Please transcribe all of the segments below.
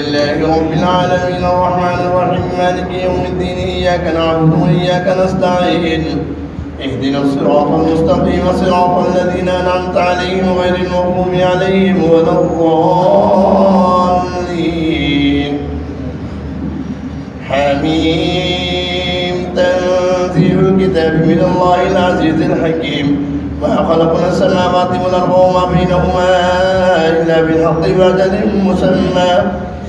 لله رب العالمين الرحمن الرحيم مالك يوم الدين إياك نعبد وإياك نستعين اهدنا الصراط المستقيم صراط الذين أنعمت عليهم غير المغضوب عليهم ولا الضالين. حميم تنزيل الكتاب من الله العزيز الحكيم. ما خلقنا السماوات والأرض وما بينهما إلا بالحق وأجل مسمى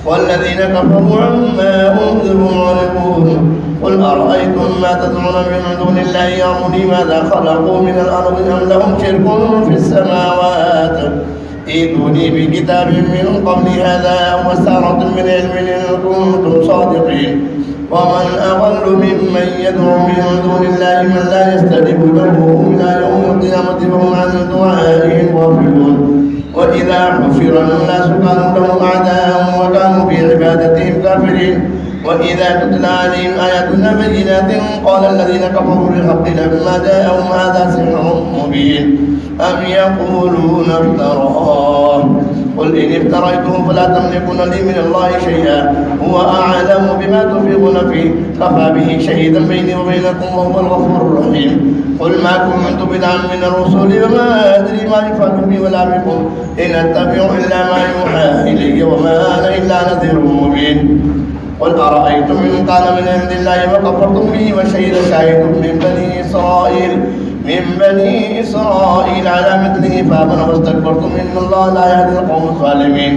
والذين كفروا عما أنذروا معرضون. قل أرأيتم ما تدعون من دون الله أروني ماذا خلقوا من الأرض أم لهم شرك في السماوات ائتوني بكتاب من قبل هذا أو أثارة من علم إن كنتم صادقين. ومن أضل ممن يدعو من دون الله من لا يستجيب له إلى يوم القيامة وهم عن دعائهم غافلون. وإذا حشر الناس كانوا لهم أعداء وكانوا بعبادتهم كافرين. وإذا تتلى عليهم آياتنا بينات قال الذين كفروا للحق لما جاءهم هذا سحر مبين أم يقولون افتراه قل إن افتريته فلا تملكون لي من الله شيئا هو أعلم بما تنفقون فيه كفى به شهيدا بيني وبينكم وهو الغفور الرحيم. قل ما كنت بدعا من الرسل وما أدري ما يفعل بي ولا بكم إن أتبع إلا ما يوحى إلي وما أنا إلا نذير مبين. قل أرأيتم إن كان من عند الله وكفرتم به وشهد شاهد من بني إسرائيل على مثله فآمنوا واستكبرتم إن الله لا يهدي القوم الظالمين.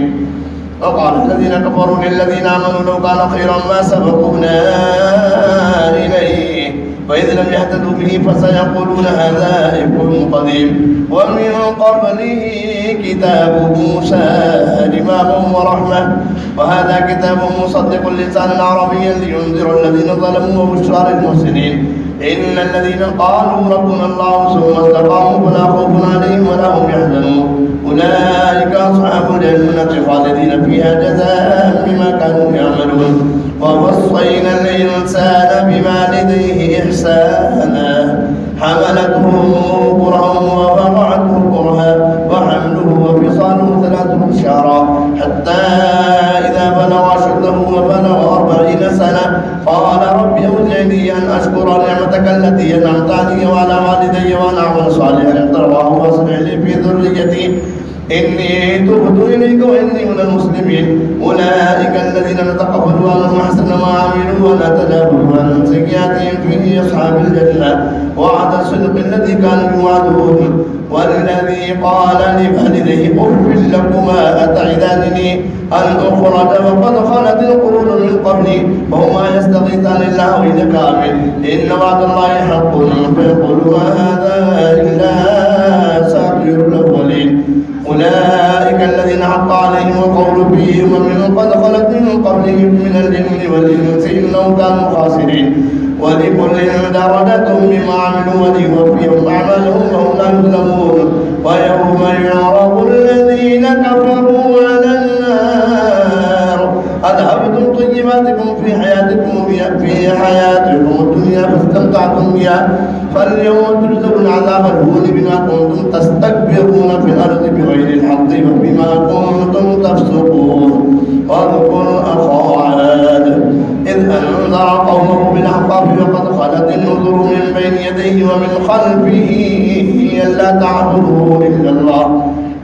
وقال الذين كفروا للذين آمنوا لو كان خيرا ما سبقونا إليه وإذ لم يهتدوا به فسيقولون هذا إفك قديم. ومن قبله كتاب موسى إماما ورحمة وهذا كتاب مصدق لسانا عربيا لينذر الذين ظلموا وبشرى للمحسنين. إن الذين قالوا ربنا الله ثم استقاموا فلا خوف عليهم ولا هم يحزنون أولئك أصحاب الجنة خالدين فيها جزاء بما كانوا يعملون. ووصينا الإنسان بوالديه إحسانا حملته كرها ووضعته كرها وحمله وفصاله 3 شهرا حتى إذا بلغ أشده وبلغ 40 سنة قال رب أوزعني أن أشكر نعمتك التي أنعمت علي وعلى والدي وأن أعمل صالحا ترضاه وأصلح لي في ذريتي إني تبت إليك وإني من المسلمين. أولئك الذين نتقبل عنهم أحسن ما عملوا ونتجاوز عن سيئاتهم في أصحاب الجنة وعد الصدق الذي كانوا يوعدون. والذي قال لوالديه أف لكما أتعدانني أن أخرج وقد خلت القرون من قبلي وهما يستغيثان الله وإنك آمن إن وعد الله حق فيقول ما هذا إلا أساطير الأولين. أولئك الذين حق عليهم القول فيهم ومن قد خلت من قبلهم من الجن والإنس إنهم كانوا خاسرين. ولكل درجة مما عملوا وليوفيهم أعمالهم وهم لا يظلمون. ويوم يعرض الذين كفروا على النار أذهبتم طيباتكم في حياتكم الدنيا فاستمتعتم بها فاليوم تجزون عذاب الهون بما كنتم تستكبرون في الأرض بغير الحق وبما كنتم تفسقون. واذكر أخا عاد إذ أنذر قومه بالأحقاف وقد خلت النذر من بين يديه ومن خلفه ألا تعبدوا إلا الله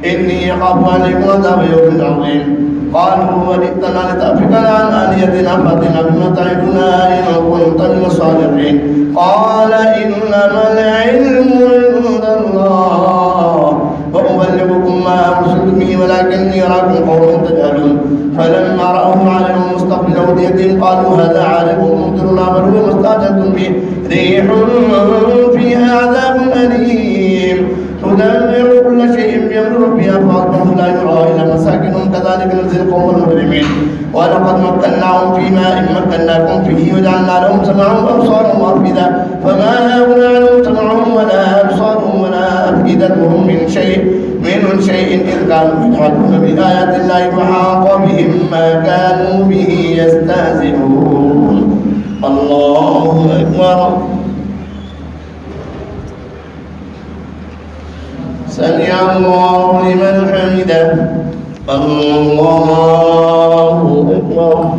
إني أخاف عليكم عذاب يوم عظيم. قالوا وجئتنا لتأفكنا عن آلهتنا فأتنا بما تعدنا إن كنت من الصادقين. قال إنما العلم عند الله وأبلغكم ما أرسلت به ولكني أراكم قوما تجهلون. فلما رأوه عالما مستقبل أوديتهم قالوا هذا عالم ممطرنا بل هو ما استعجلتم به ريح فيها عذاب أليم تدمر كل شيء بأمر ربها فأصبحوا لا يرى إلا مساكنهم كذلك نجزي القوم المجرمين. ولقد مكناهم في ماء مكناكم فيه وجعلنا لهم سمعا وأبصارا وأفئدة فما أغنى عنهم سمعهم ولا أبصارهم ولا أفئدتهم من شيء إذ كانوا يجحدون بآيات الله فحاق بهم ما كانوا به يستهزئون. الله أكبر. سمع الله لمن حمده. الله أكبر. أكبر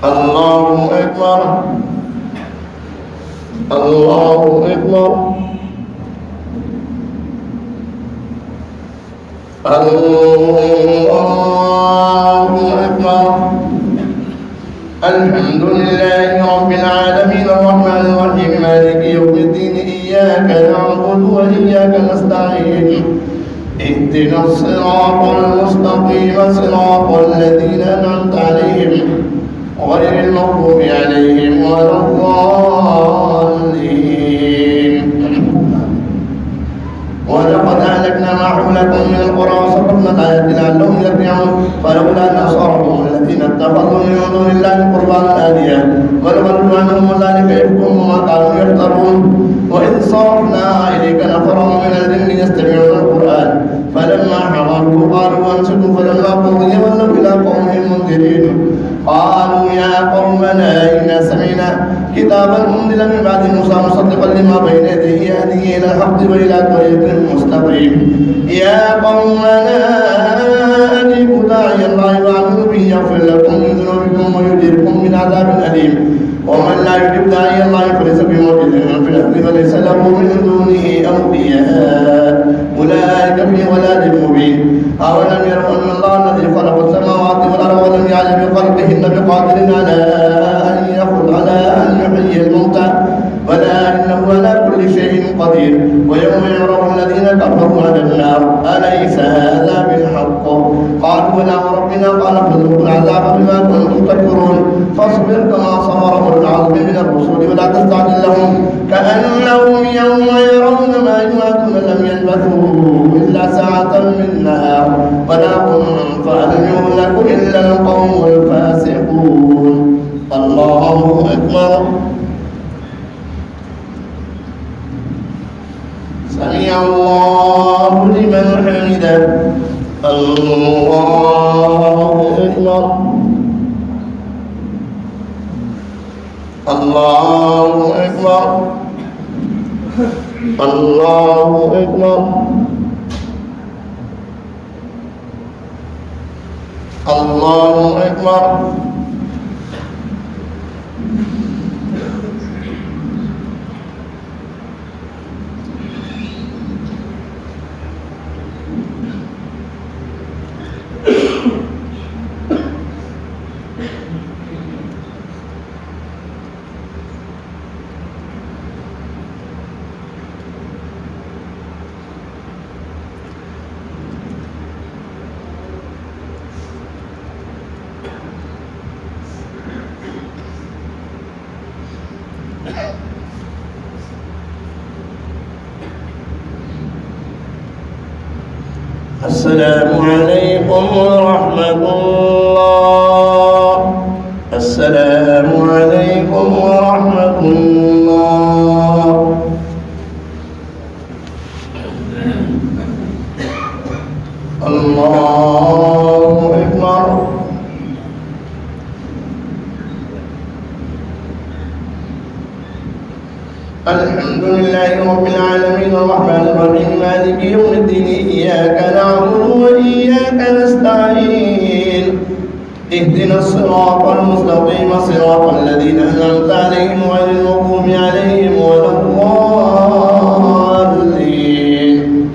الله أكبر الله أكبر الله أكبر الحمد لله رب العالمين الرحمن الرحيم مالك يوم الدين إياك نعبد وإياك نستعين اهدنا الصراط المستقيم صراط الذين أنعمت عليهم غير المغضوب عليهم ولا الضالين ولقد أهلكنا ما حولكم من القرى وصرفنا الآيات لعلهم يرجعون فلولا أن أصابهم الذين اتخذوا من دون الله قربانا آلهة ولضلوا عنهم وذلك إفكهم وما كانوا يفترون وإذ صرفنا إليك نفرا من الجن يستمعون القرآن فلما حضروه قالوا أنصتوا فلما قضي ولوا إلى قومهم منذرين قالوا يا قومنا إنا سمعنا كتابا أنزل من بعد موسى مصدقا لما بين يديه يهدي إلى الحق وإلى طريق مستقيم يا قومنا أجيبوا داعي الله وآمنوا به يغفر لكم من ذنوبكم ويجيركم من عذاب أليم ومن لا يجب داعي الله فليس بمعجز في الأرض وليس له من دونه أولياء أولئك في ضلال مبين أولم يروا أن الله الذي خلق السماوات والأرض ولم يعلم بخلقهن بقادر على أن يحيي الموتى بلى إنه على كل شيء قدير ويوم يعرض الذين كفروا على النار أليس هذا بالحق قالوا بلى وربنا قال فذوقوا العذاب بما كنتم تكفرون فاصبر كما صبر أولو العزم من الرسل ولا تستعجل لهم كأنهم يوم يرون ما يوعدون لم يلبثوا إلا ساعة من نهار بلاغ فهل يهلك إلا القوم الفاسقون الله أكبر سمع الله لمن حمده الله أكبر الله أكبر الله أكبر الله أكبر السلام عليكم ورحمة الله السلام عليكم ورحمة الله الله أكبر الحمد لله رب العالمين الرحمن الرحيم مالك يوم الدين إياك نعبد وإياك نستعين اهدنا الصراط المستقيم صراط الذين أنعمت عليهم غير المغضوب عليهم ولا الضالين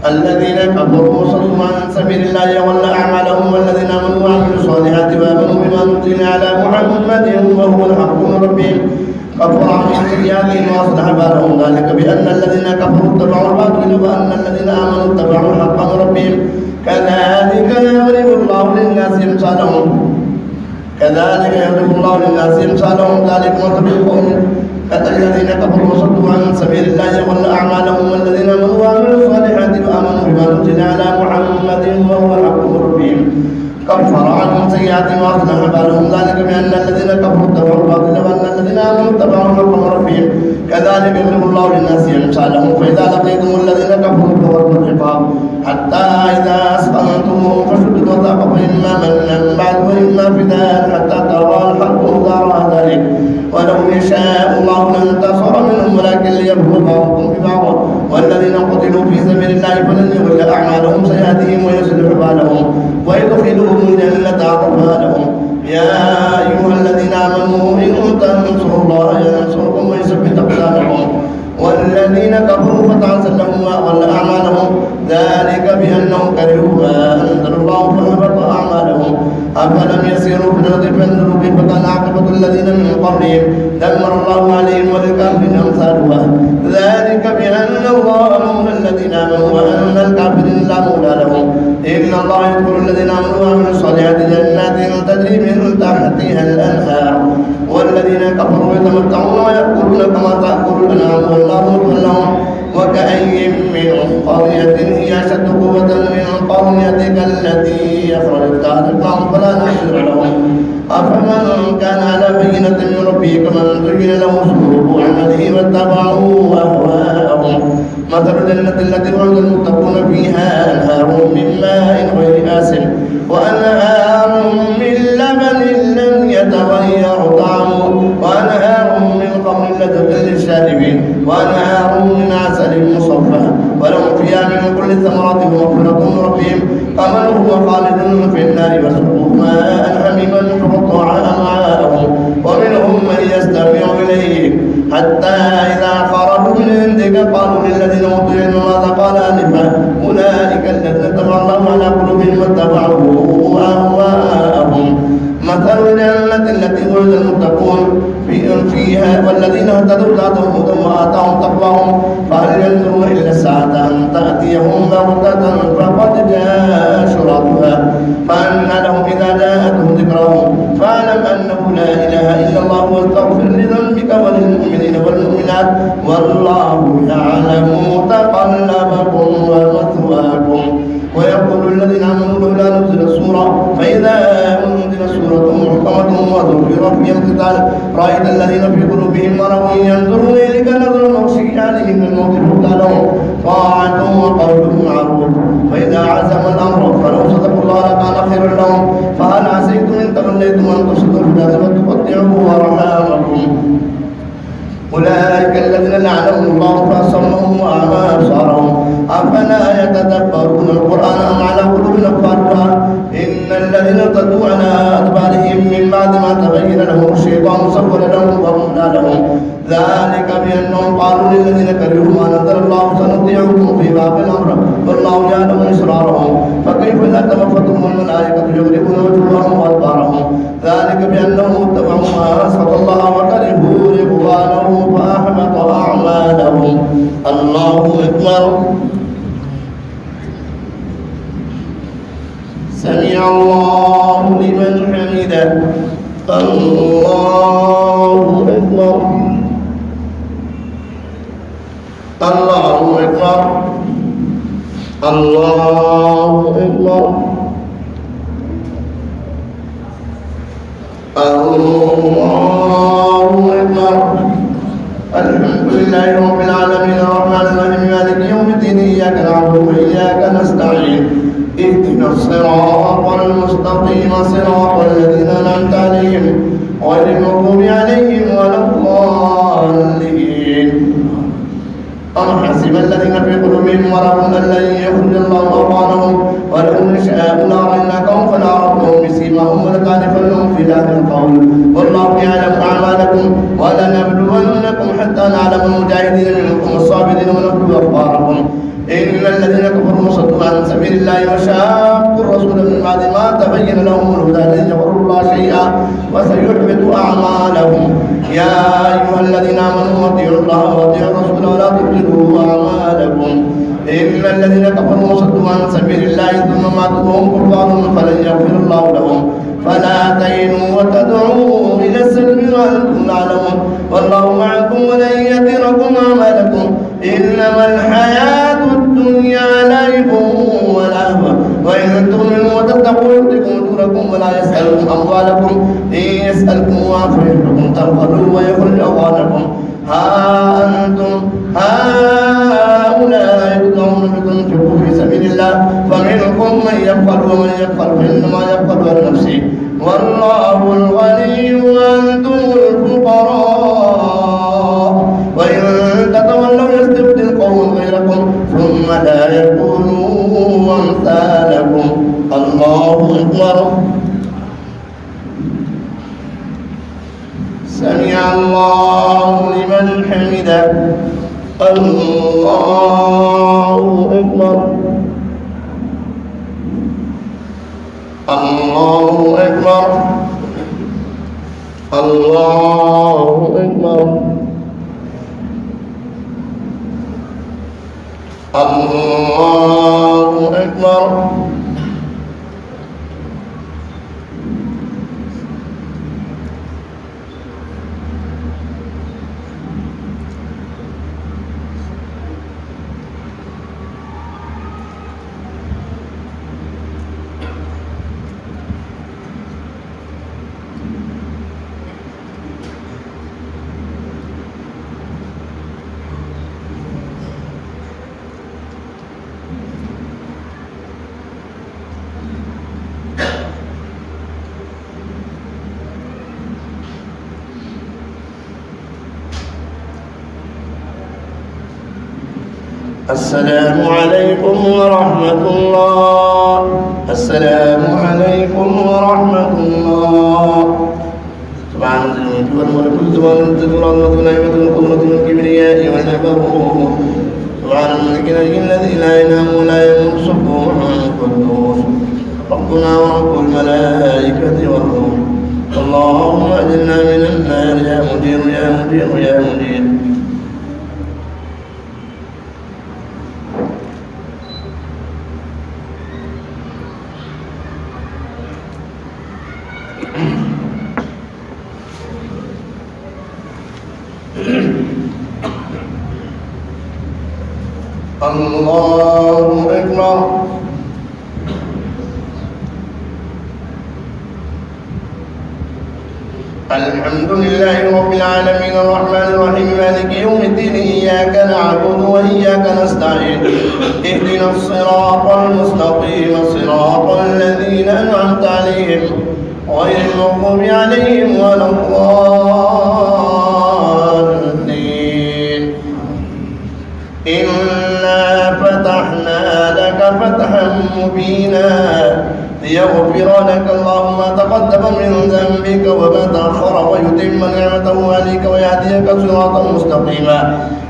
الذين كفروا وصدوا عن سبيل الله يضل أعمالهم والذين آمنوا وعملوا الصالحات وآمنوا بما نزل على محمد وهو الحق من ربهم كفر عنهم سيئاتهم واصلح بالهم ذلك بان الذين كفروا اتبعوا الباطل وان الذين امنوا اتبعوا الحق من ربهم كذلك يضرب الله للناس امثالهم ذلك مثل القوم الذين كفروا وصدوا عن سبيل الله يضل اعمالهم والذين امنوا وعملوا الصالحات وامنوا بما نزل على محمد وهو الحق من ربهم كفر عنهم سيئاتهم واصلح بالهم ذلك بان الذين كفروا اتبعوا الباطل وان الذين امنوا اتبعوا الحق من ربهم كذلك يضرب الله للناس امثالهم فاذا لقيتم الذين كفروا فوقوا العقاب حتى اذا اسقمتموهم فشدوا الوثاق فاما منا بعد واما فداء حتى ترى الحق دار ذلك ولو يشاء الله لانتصر منهم ولكن ليبلو بعضكم ببعض والذين قتلوا في سبيل الله فلن يضل اعمالهم سيهديهم ويصلح كتبها لهم ويدخلهم الجنة عرفها لهم. يا أيها الذين آمنوا إن تنصروا الله ينصركم ويثبت أقدامكم والذين كفروا فتعسل لهم وأضل أعمالهم ذلك بأنهم كرهوا ما أنزل الله فحبط أعمالهم. أفلم يسيروا في الأرض فينظروا كيف كان عاقبة الذين من قبلهم دمر الله عليهم وللكافرين أمثالها ذلك بأن الله مولى الذين آمنوا وأن الكافرين لا مولى لهم. إن الله يذكر الذين آمنوا وعملوا الصالحات جنات تجري من تحتها الأنهار والذين كفروا يتمتعون ويأكلون كما تأكل الأنعام والنار مثوى لهم. وكأي من قرية هي أشد قوة من قريتك التي أخرجتك أهلكناهم فلا نصير لهم. أفمن كان على بينة من ربه كمن زين له سوء عمله واتبعوا أهواءهم. مثل الجنة التي وعد المتقون فيها أنهار من ماء غير آسن وأنهار من لبن لم يتغير طعمه وأنهار من خمر لذة للشاربين وأنهار من عسل مصفى ولهم فيها من كل الثمرات ومغفرة من ربهم كمن هو خالد في النار وسقوا ماء حميما فقطع أمعاءهم ومنهم من يستمع إليك حتى إذا خرجوا من عندك قالوا للذين أوتوا العلم ماذا قال آنفا أولئك الذين طبع الله على قلوبهم واتبعوا أهواءهم. مثل الجنة التي وعد المتقون فيها والذين اهتدوا زادهم هدى وآتاهم تقواهم فهل ينظرون إلا الساعة أن تأتيهم بغتة فقد جاء أشراطها فأنى لهم إذا جاءتهم ذكرهم فاعلم أنه لا إله إلا الله واستغفر لذنبك وللمؤمنين والمؤمنات والله يعلم متقلبكم ومثواكم. ويقول الذين آمنوا لولا نزل سورة فإذا أنزل سورة محكمة وذكر فيها القتال رأيت الذين في قلوبهم مرض ينظرون إليك نظر المغشي عليهم من الموت فقل لهم طاعة وقول معروف فإذا عزم الأمر فلو صدقوا الله لكان خيرا لهم. فهل عسيتم إن توليتم أن تفسدوا في الأرض وتقطعوا أرحامكم أولئك الذين لعنهم الله فأصمهم وأعمى أبصارهم أفلا يتدبرون القرآن أم على قلوب أقفالها. إن الذين ارتدوا على أدبارهم من بعد ما تبين لهم الشيطان سول لهم وأملى لهم ذلك بأنهم قالوا للذين كرهوا ما نزل الله سنطيعكم في بعض الأمر والله يعلم إسرارهم فكيف إذا توفتهم الملائكة يضربون وجوههم وأدبارهم ذلك بأنهم اتبعوا ما أسخط الله وكرهوا رضوانه فأحبط أعمالهم. الله أكبر. سمع الله لمن حمده. الله أكبر. الله أكبر. الله أكبر. الله أكبر. الحمد لله رب العالمين الرحمن الرحيم مالك يوم الدين إياك نعبد وإياك نستعين اهدنا الصراط المستقيم صراط الذين أنعمت عليهم غير المغضوب عليهم ولا الضالين. أم حسب الذين في قلوبهم مرض أن لن يخرج الله أضغانهم ولو نشاء لأريناكهم فلعرفتهم بسيماهم ولتعرفنهم في لحن القول والله يعلم أعمالكم ولنبلونكم حتى نعلم المجاهدين منكم والصابرين ونبلو أخباركم. إن الذين كفروا وصدوا عن سبيل الله وشاقوا الرسول من بعد ما تبين لهم الهدى لن يضروا الله شيئا وسيحبط أعمالهم. يا أيها الذين آمنوا أطيعوا الله وأطيعوا الرسول ولا تبطلوا أعمالكم. إن الذين كفروا وصدوا عن سبيل الله ثم ماتوا وهم كفار فلن يغفر الله لهم فلا تهنوا وتدعوا إلى السلم وأنتم تعلمون والله معكم ولن يتركم أعمالكم. إنما الحياة الدنيا لعب ولهو وإن تؤمنوا وتتقوا يؤتكم أجوركم ولا يسألكم أموالكم إن يسألكموها فيحبكم تبخلوا ويخرج أضغانكم. ها أنتم هؤلاء تدعون لتنفقوا في سبيل الله فمنكم من يبخل ومن يبخل فإنما يبخل عن نفسه والله الغني وأنتم الفقراء وإن تتولوا يستبدل قوم غيركم ثم لا يكونوا أمثالكم. سمع الله لمن حمده. الله أكبر. الله أكبر. الله أكبر. الله أكبر. السلام عليكم ورحمة الله. السلام عليكم ورحمة الله. سبحان الملك والملك سبحان العظمة والنعمة والقدرة والكبرياء والجبروت. سبحان الملك الذي لا ينام ولا يموت سبحان القدوس ربنا ورب الملائكة والروح. اللهم أجرنا من النار يا مجير يا مجير يا مجير. الله أكبر. الحمد لله رب العالمين الرحمن الرحيم مالك يوم الدين إياك نعبد وإياك نستعين اهدنا الصراط المستقيم صراط الذين أنعمت عليهم غير المغضوب عليهم ولا الضالين. إنا فتحنا لك فتحا مبينا ليغفر لك الله ما تقدم من ذنبك وما تأخر ويتم نعمته عليك ويهديك صراطا مستقيما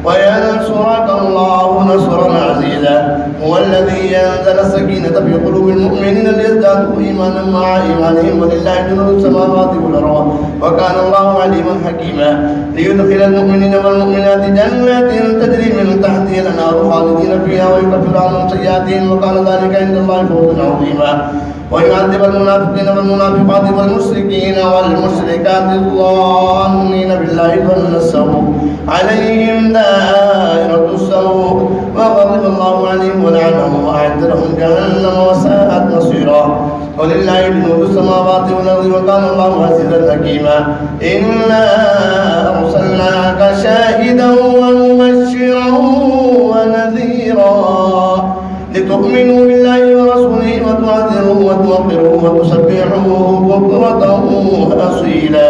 وينصرك الله نصرا عزيزا. هو الذي أنزل السكينة في قلوب المؤمنين ليزدادوا إيمانا مع إيمانهم ولله جنود السماوات والأرض وكان الله عليما حكيما. ليدخل المؤمنين والمؤمنات جنات تجري من تحتها الأنهار خالدين فيها ويكفر عنهم سيئاتهم وكان ذلك عند الله فوزا عظيما. ويعذب المنافقين والمنافقات والمشركين والمشركات الظانين بالله ظن السوء عليهم دائرة السوء وغضب الله عليهم ولعنهم وأعد لهم جهنم وساءت مصيرا. ولله جنود السماوات والأرض وكان الله عزيزا حكيما. إنا أرسلناك شاهدا ومبشرا ونذيرا لتؤمنوا بالله ورسوله وتعذروه وتوقروه وتسبحوه بكرة وأصيلا.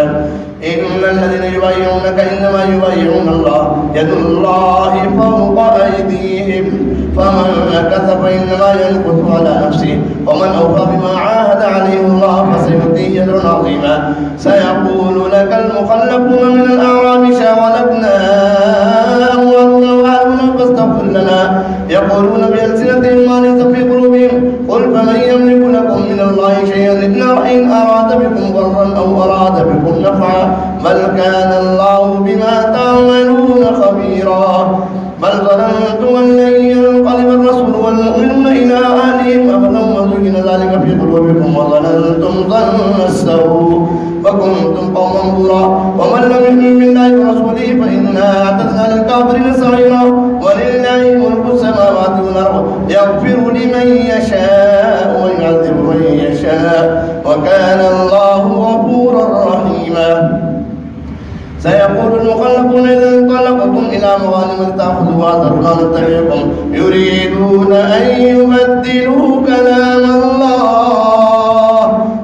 إن الذين يبايعونك إنما يبايعون الله يد الله فوق أيديهم فمن نكث فإنما ينكث على نفسه ومن أوفى بما عاهد عليه الله فسيؤتيه أجرا عظيما. سيقول لك المخلفون من الأعراب شاغلتنا أموالنا فاستغفر لنا يقولون بألسنتهم ما ليس في قلوبهم قل فمن يملك لكم من الله شيئا إن أراد بكم ضرا أو أراد بكم نفعا بل كان الله بما تعملون خبيرا. بل ظننتم أن لن ينقلب الرسول والمؤمنون إلى أهلهم أبدا وزين ذلك في قلوبكم وظننتم ظن السوء فكنتم قوما بورا. ومن لم يؤمن بالله ورسوله فإنا أعتدنا للكافرين سعيرا. ولله ملك السماوات والأرض يغفر لمن يشاء ويعذب من يشاء وكان الله غفورا رحيما. سيقول المخلفون إذا انطلقتم إلى مغانم تأخذوها ذرونا نتبعكم يريدون أن يبدلوا كلام الله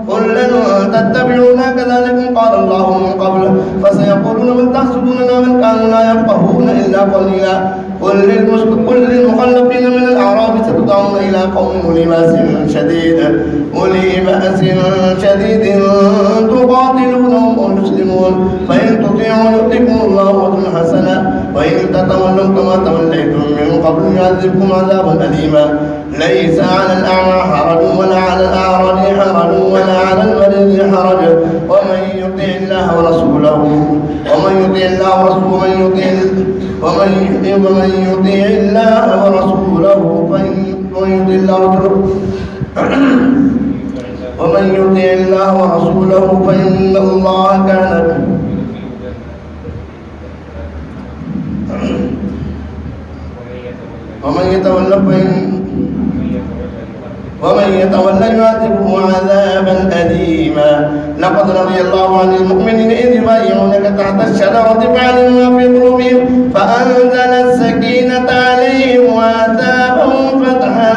قل لن تتبعونا كذلك قال الله من قبل فسيقولون من تحسدوننا من كانوا لا يفقهون إلا قليلا. قل للمخلفين من الأعراب ستدعون إلى قوم أولي بأس شديد تقاتلونهم ويسلمون فإن تطيعوا يؤتكم الله أجرا حسنا وإن تتولوا كما توليتم من قبل يعذبكم عذابا أليما ليس على الأعمى حرج ولا على الأعرج حرج ولا على المريض حرج ومن يطع الله ورسوله ومن يطع الله ورسوله فإن الله كان ومن يتولى يعذبه عذابا أليما لقد رضي الله عن المؤمنين إذ يبايعونك تحت الشجرة فعلم ما في قلوبهم فأنزل السكينة عليهم وآتاهم فتحا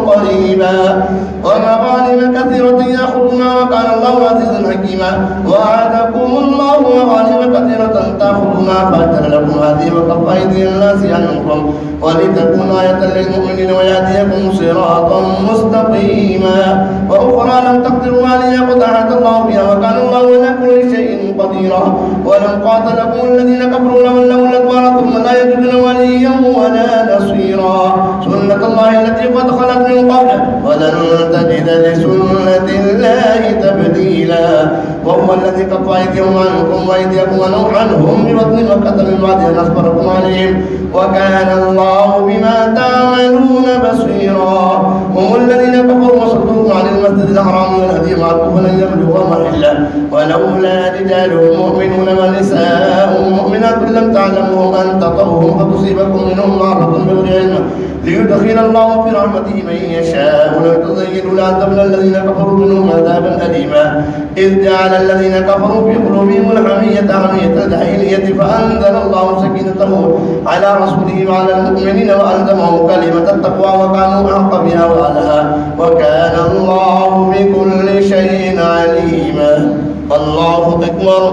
قريبا ومغانم كثيرة يأخذونها وكان الله عزيزا حكيما وعدكم الله مغانم كثيرة تأخذونها فأجل لكم هذه وكف أيدي الناس عنكم ولتكون آية للمؤمنين ويهديكم صراطا مستقيما وأخرى لم تقدروا عليها قد أحاط الله بها وكان الله على كل شيء قديرا ولو قاتلكم الذين كفروا لولوا الأدبار ثم لا يجدون وليا ولا نصيرا سنة الله التي قد خلت من قبل ولن تجد لسنة الله تبديلا وهو الذي كف أيديهم عنكم وأيديكم عنهم ببطن مكة من بعد أن أصبركم عليهم وكان الله بما تعملون بصيرا هم الذين كفروا وصدوكم عن المسجد الحرام والهدي معكم فلن يبلغوا محله ولولا رجال مؤمنون ونساء مؤمنات لم تعلموهم أن تطؤوهم فتصيبكم منهم معرة بغير علم ليدخل الله في رحمته من يشاء ولا تزينوا لعذبنا الذين كفروا منهم عذابا أليما إذ جعل الذين كفروا في قلوبهم الحمية حمية الجاهلية فأنزل الله سكينته على رسوله وعلى المؤمنين وألزمهم كلمة التقوى وكانوا أحق بها وأهلها وكان الله بكل شيء عليما الله أكبر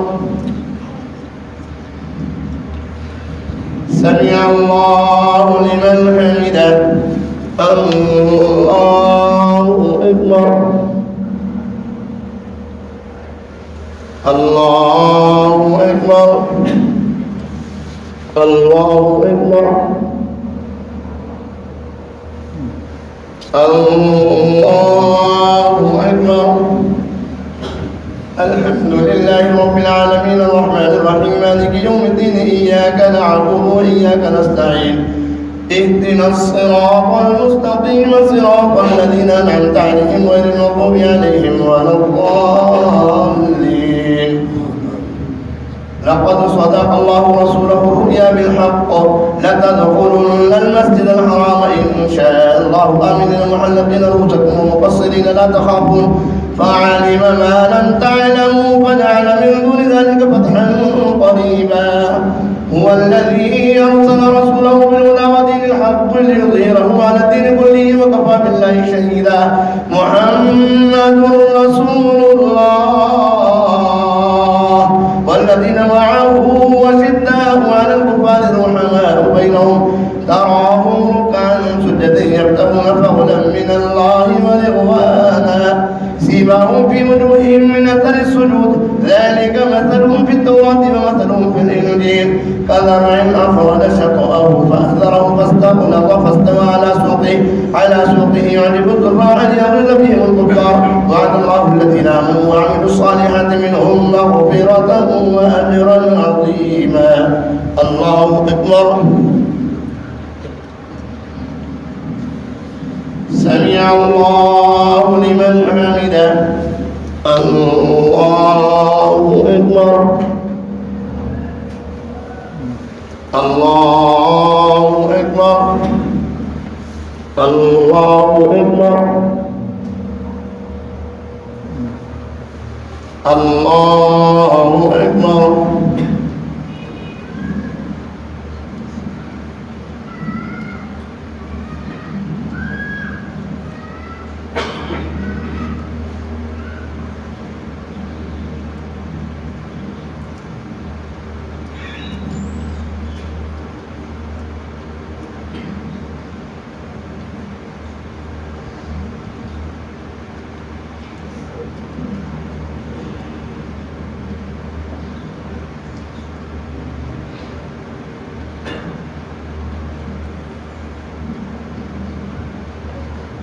سمع الله لمن حمده الله أكبر الله أكبر الله أكبر الله أكبر الحمد لله رب العالمين الرحمن الرحيم مالك يوم الدين إياك نعبد وإياك نستعين اهدنا الصراط المستقيم صراط الذين أنعمت عليهم غير المغضوب عليهم ولا الضالين لقد صدق الله رسوله الرؤيا بالحق لتدخلن المسجد الحرام إن شاء الله آمنين محلقين رؤوسكم ومقصرين لا تخافون فعلم ما لم تعلموا فجعل من دون ذلك فتحا قريبا هو الذي أرسل رسوله بالهدى ودين الحق ليظهره على الدين كله وكفى بالله شهيدا محمد رسول الله والذين معه وشداء على الكفار رحماء بينهم تراهم ركعا سجدا يبتغون فضلا من الله ورضوانا سيماهم في وجوههم من اثر السجود ذلك مثلهم في التوراة ومثلهم في الإنجيل كزرع أخرج شطأه فأثره فاستغلظ فاستوى على سوقه يعجب الزراع ليغيظ بهم الكفار وعد الله الذين آمنوا وعملوا الصالحات منهم مغفرة وأجرا عظيما الله أكبر سمع الله لمن حمده الله أكبر الله أكبر الله أكبر الله أكبر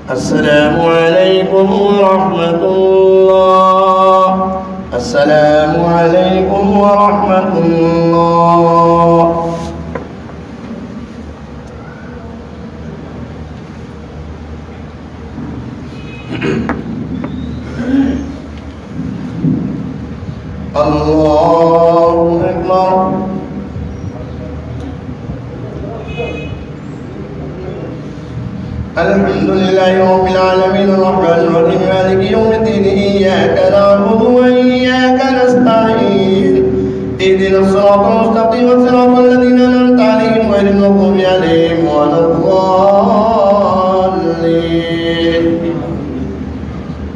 السلام عليكم ورحمة الله. السلام عليكم ورحمة الله. الله أكبر. الحمد لله رب العالمين الرحمن الرحيم مالك يوم الدين إياك نعبد وإياك نستعين اهدنا الصراط المستقيم صراط الذين أنعمت عليهم غير المغضوب عليهم ولا الضالين.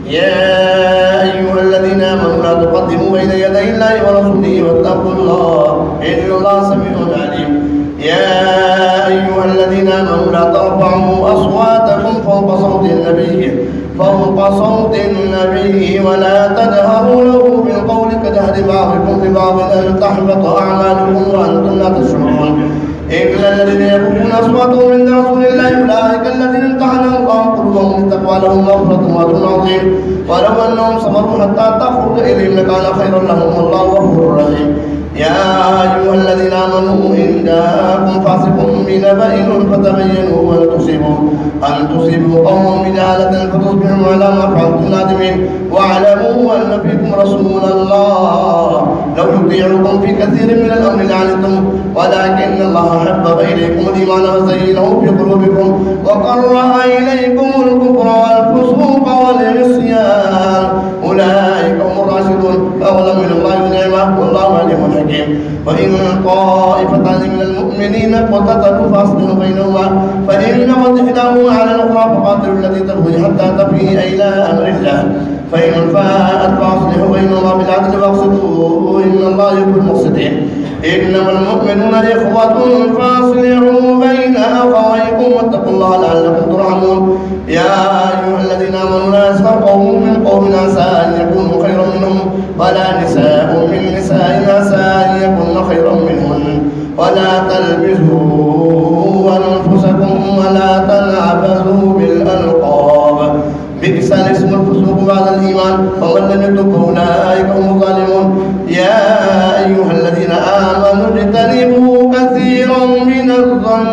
يا أيها الذين آمنوا لا تقدموا بين يدي الله ورسوله واتقوا الله إن الله سميع عليم. يا أيها الذين آمنوا لا ترفعوا أصواتكم فوق صوت النبي ولا تجهروا له بالقول كجهر بعضكم لبعض أن تحبط أعمالكم وأنتم لا تشعرون. إلا الذين يقولون أصواتهم عند رسول الله أولئك الذين امتحنهم الله قلوبهم للتقوى لهم مغفرة وأجر عظيم. ولو أنهم صبروا حتى تخرج إليهم لكان خيرا لهم والله غفور رحيم. يا أيها الذين آمنوا إن جاءكم فاسق بنبأ فتبينوا أن تصيبوا قوما بجهالة فتصبحوا على ما فعلتم نادمين. واعلموا أن فيكم رسول الله لو يطيعكم في كثير من الأمر لعنتم ولكن الله حبب إليكم الإيمان وزينه في قلوبكم وكره إليكم الكفر والفسوق والعصيان أولئك هم الراشدون فضلا من الله ونعمة والله عليم حكيم. وإن طائفتان من المؤمنين اقتتلوا فأصلحوا بينهما فإن بغت إحداهما على الأخرى فقاتلوا التي تبغي حتى تفيء إلى أمر الله فإن فاءت فأصلحوا بينهما بالعدل واقسطوا إن الله يحب المقسطين. إنما المؤمنون إخوة فأصلحوا بين أخويكم واتقوا الله لعلكم ترحمون. يا أيها الذين آمنوا لا يسخر قوم من قوم عسى أن يكونوا خيرا منهم ولا نساء من نساء عسى أن يكون خيرا منهن ولا تلبسوا أنفسكم ولا تنعبثوا بالألقاب بئس الاسم الفسوق بعد الإيمان ومن لم يتب فأولئك هم الظالمون. يا أيها الذين آمنوا اجتنبوا كثيرا من الظن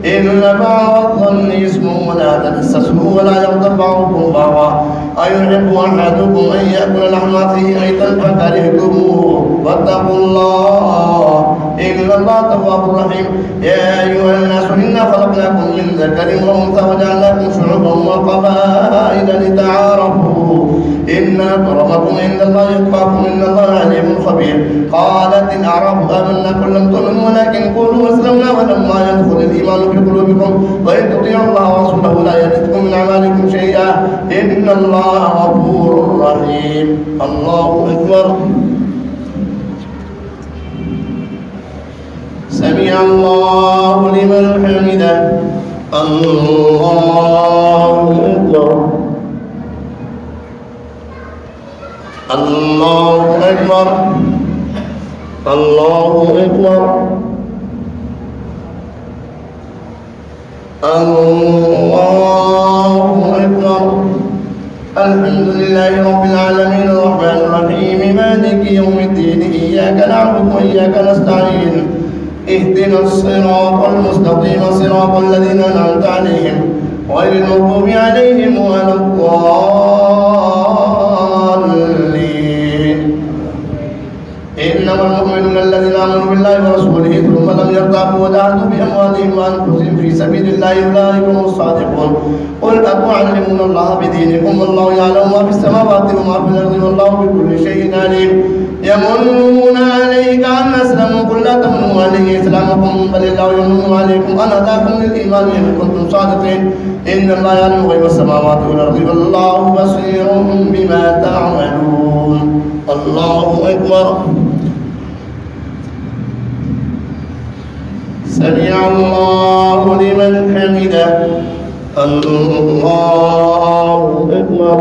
إن بعض الظن اسم ولا تجسسوا ولا يغتب بعضكم بعضا أيحب أحدكم أن يأكل لحم أخيه ميتا فكرهتموه واتقوا الله إن الله تواب رحيم. يا أيها الناس إنا خلقناكم من ذكر وأنثى وجعلناكم شعوبا وقبائل لتعارفوا إن أكرمكم عند الله يتقاكم إن الله عليم خبير. قالت الأعراب آمنا قل لم تؤمنوا ولكن قولوا أسلمنا ولما يدخل الإيمان في قلوبكم وإن تطيعوا الله ورسوله لا يلدكم من أعمالكم شيئا إن الله غفور رحيم. الله أكبر. سمع الله لمن حمده. الله أكبر. الله أكبر. الله أكبر. الله أكبر. الحمد لله رب العالمين الرحمن الرحيم مالك يوم الدين إياك نعبد وإياك نستعين اهدنا الصراط المستقيم صراط الذين أنعمت عليهم غير المغضوب عليهم ولا الضالين. إنما المؤمنون الذين آمنوا بالله ورسوله ثم لم يرتابوا وجاهدوا بأموالهم وأنفسهم في سبيل الله أولئك هم الصادقون. قل أتعلمون الله بدينكم والله يعلم ما في السماوات وما في الأرض والله بكل شيء عليم. يمنون عليك أن أسلموا قل لا تمنوا علي إسلامكم بل الله يمن عليكم أن هداكم للإيمان إن كنتم صادقين إن الله يعلم غيب السماوات والأرض والله بصير بما تعملون. الله أكبر. سمع الله لمن حمده. الله أكبر.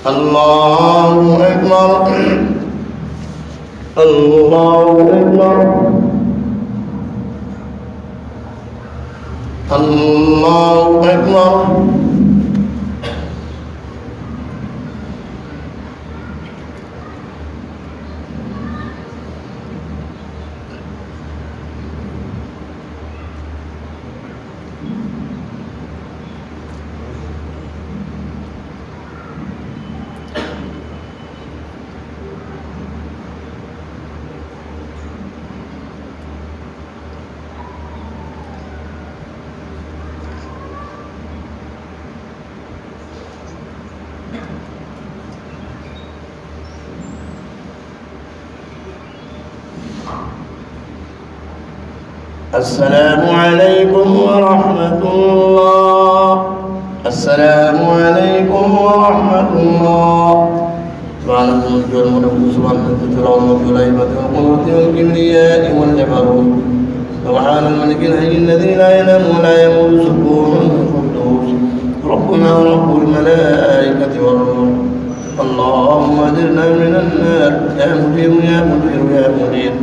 الله أكبر. الله أكبر. الله أكبر. السلام عليكم ورحمة الله. السلام عليكم ورحمة الله. سبحانك الملك والملك سبحانك الفرعون والهيبة والقوة والكبرياء والجبروت. سبحان الملك الحي الذي لا ينام ولا يموت سبوح قدوس ربنا ورب الملائكة والروح. اللهم أجرنا من النار يا مجير يا مجير يا مجير.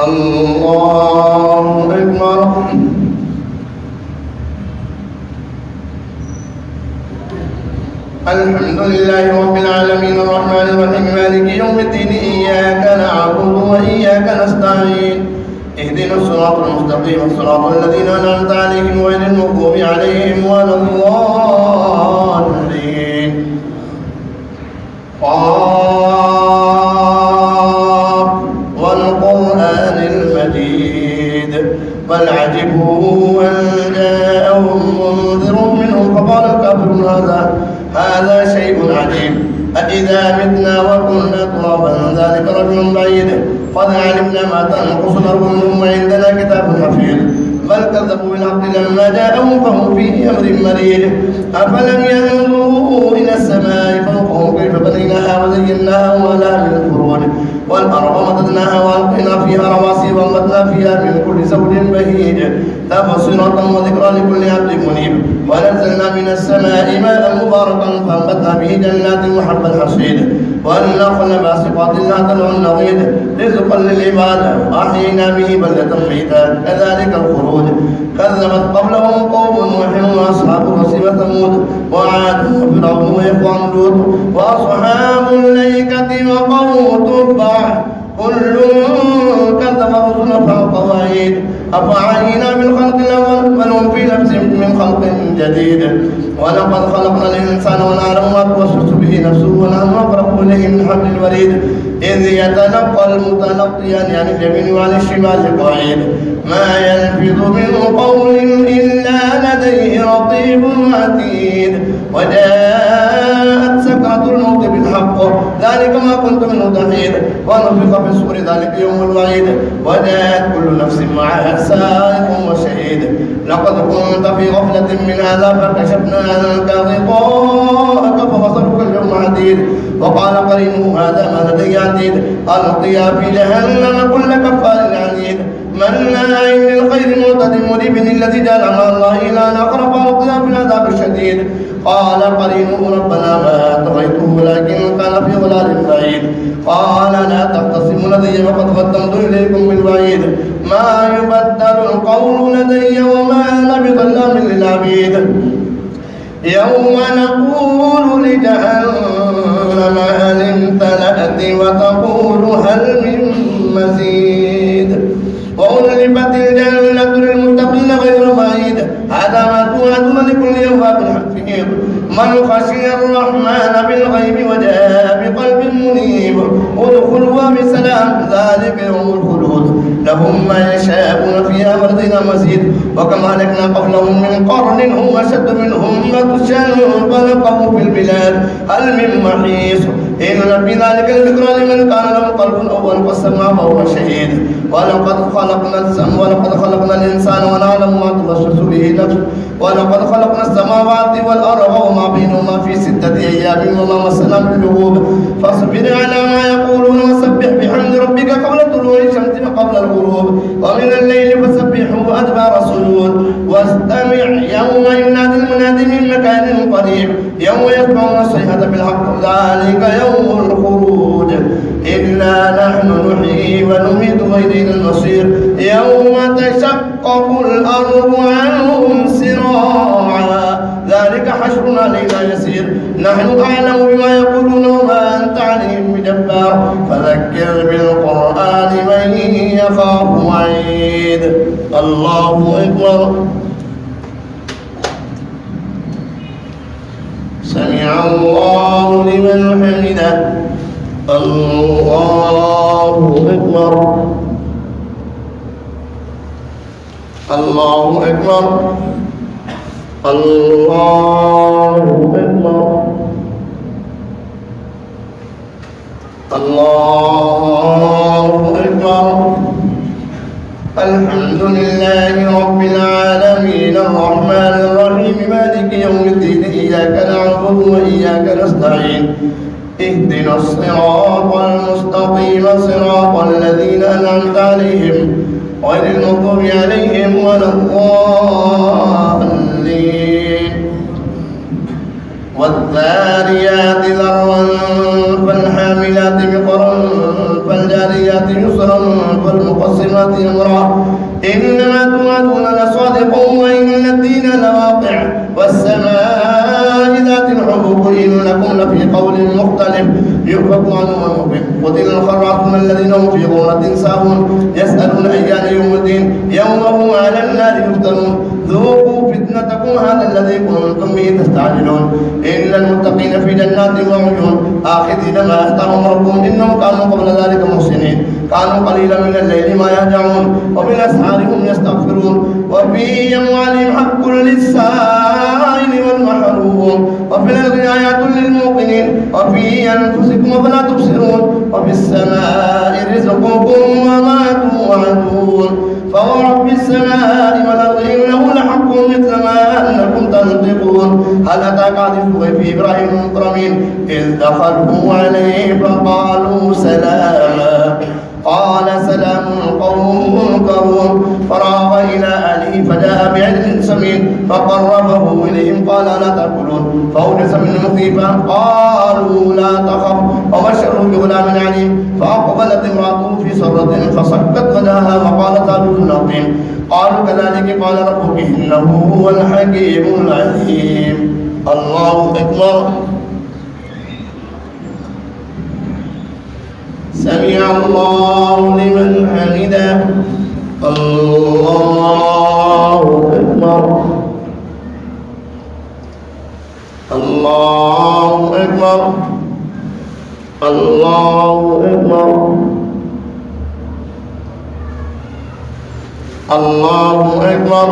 الله أكبر. الحمد لله رب العالمين الرحمن الرحيم مالك يوم الدين إياك نعبد وإياك نستعين اهدنا الصراط المستقيم صراط الذين أنعمت عليهم غير المغضوب عليهم ولا الضالين. والقرآن المجيد بل عجبوا أن جاءهم منذر منهم فقال الكافرون هذا شيء عجيب أإذا متنا وكنا ترابا ذلك رجل بعيد قد علمنا ما تنقص الأرض منهم وعندنا كتاب حفيظ بل كذبوا بالحق لما جاءهم فهم في أمر مريج أفلم ينظروا إلى السماء فوقهم كيف بنيناها وزيناها ولها من فروج والأرض مددناها وألقينا فيها رواسي وأنبتنا فيها من كل زوج بهيج تبصرة وذكرى لكل عبد منيب ونزلنا من السماء ماء مباركا فأنبتنا به جنات وحب الحصيد والنخل باسقات لا تدع النضيد رزقا للعباد وأحيينا به بلدة ميتا كذلك الخروج كذبت قبلهم قوم نوح وأصحاب الرس وثمود وعاد وفرعون وإخوان لوط وأصحاب الأيكة وقوم تبع كل كذب الرسل فحق وعيد أفعينا بالخلق الأول بل هم في نفس من خلق جديد ولقد خلقنا الإنسان ونعلم ما توسوس به نفسه ونحن أقرب إليه من حبل الوريد إذ يتلقى المتلقيان عن اليمين وعن الشمال قعيد ما يلفظ من قول إلا لديه رقيب عتيد وجاءت سكرة الموت بالحق ذلك ما كنت منه تحيد ونفخ في الصور ذلك يوم الوعيد وجاءت كل نفس معها سائق وشهيد لقد كنت في غفلة من هذا فكشفنا عنك غطاءك فبصرك اليوم حديد وقال قرينه هذا ما لدي عتيد ألقيا في جهنم كل كفار عنيد مناع للخير معتد مريب الذي جعل مع الله إلها آخر فألقيا في العذاب الشديد قال قرينه ربنا ما طغيته ولكن كان في ضلال بعيد قال لا تختصموا لدي وقد قدمت إليكم بالوعيد ما يبدل القول لدي وما أنا بظلام للعبيد يوم نقول لجهنم هل امتلأت وتقول هل من مزيد وأزلفت الجنة للمتقين غير بعيد هذا ما توعدون لكل أواب حفيظ من خشي الرحمن بالغيب وجاء بقلب منيب ادخلوا بسلام ذلك يوم الخلود لهم ما يشاءون فيها ولدينا مزيد وكما أهلكنا قبلهم من قرن هم أشد منهم بطشا فلقوا في البلاد هل من محيص إن في ذلك الذكرى لمن كان له قلب أو ألقى السماء وهو شهيد ولقد خلقنا الإنسان ونعلم ما توسوس به نفسه ولقد خلقنا السماوات والأرض وما بينهما في 6 أيام وما مسنا من لغوب فاصبر على ما يقولون وسبح بحمد ربك قبل طلوع الشمس وقبل الغروب ومن الليل فسبحه أدبار السجود واستمع يوم يسمعون الصيحة بالحق ذلك يوم الخروج إنا نحن نحيي ونميت وإلينا المصير يوم تشقق الأرض عنهم سراعا ذلك حشر علينا يسير نحن أعلم بما يقولون وما أنت عليهم بجبار فذكر بالقرآن من يخاف وعيد الله أكبر سمع الله لمن حمده الله أكبر الله أكبر الله أكبر الله أكبر الحمد لله رب العالمين الرحمن الرحيم مالك يوم الدين إياك نعبد وإياك نستعين اهدنا الصراط المستقيم صراط الذين أنعمت عليهم غير المغضوب عليهم ولا الضالين والذاريات ذروا فالحاملات وقرا فالجاريات يسرا فالمقسمات أمرا إنما توعدون لصادق وإن الدين لواقع والسماء ذات الحبوب إنكم لفي قول مختلف يؤفك عنه من مؤمن قتل الخراصون الذين هم في غرة ساهون يسألون أيان يوم الدين يوم هم على النار يفتنون ذوقوا فتنتكم هذا الذي كنتم به تستعجلون إن المتقين في جنات وعيون آخذين ما آتاهم ربهم إنهم كانوا قبل ذلك محسنين كانوا قليلا من الليل ما يهجعون وبالأسحار هم يستغفرون وفي أموالهم حق للسائل والمحروم وفي الأرض آيات للموقنين وفي أنفسكم أفلا تبصرون وفي السماء رزقكم وما توعدون فورب السماء والأرض إنه لحق مثل ما أنكم تنطقون هل أتاك حديث ضيف إبراهيم المكرمين إذ دخلوا عليه فقالوا سلاما قال سلام قوم منكرون فراغ إلى أهله فجاء بعجل سمين فقربه إليهم قال لا تأكلون فأوجس منهم خيفة قالوا لا تخف وبشروه بغلام عليم فأقبلت امرأته في سرة فصكت وجهها وقالت عجوز عظيم قالوا كذلك قال ربك إنه هو الحكيم العليم الله أكبر سمع الله لمن حمده الله أكبر الله أكبر الله أكبر الله أكبر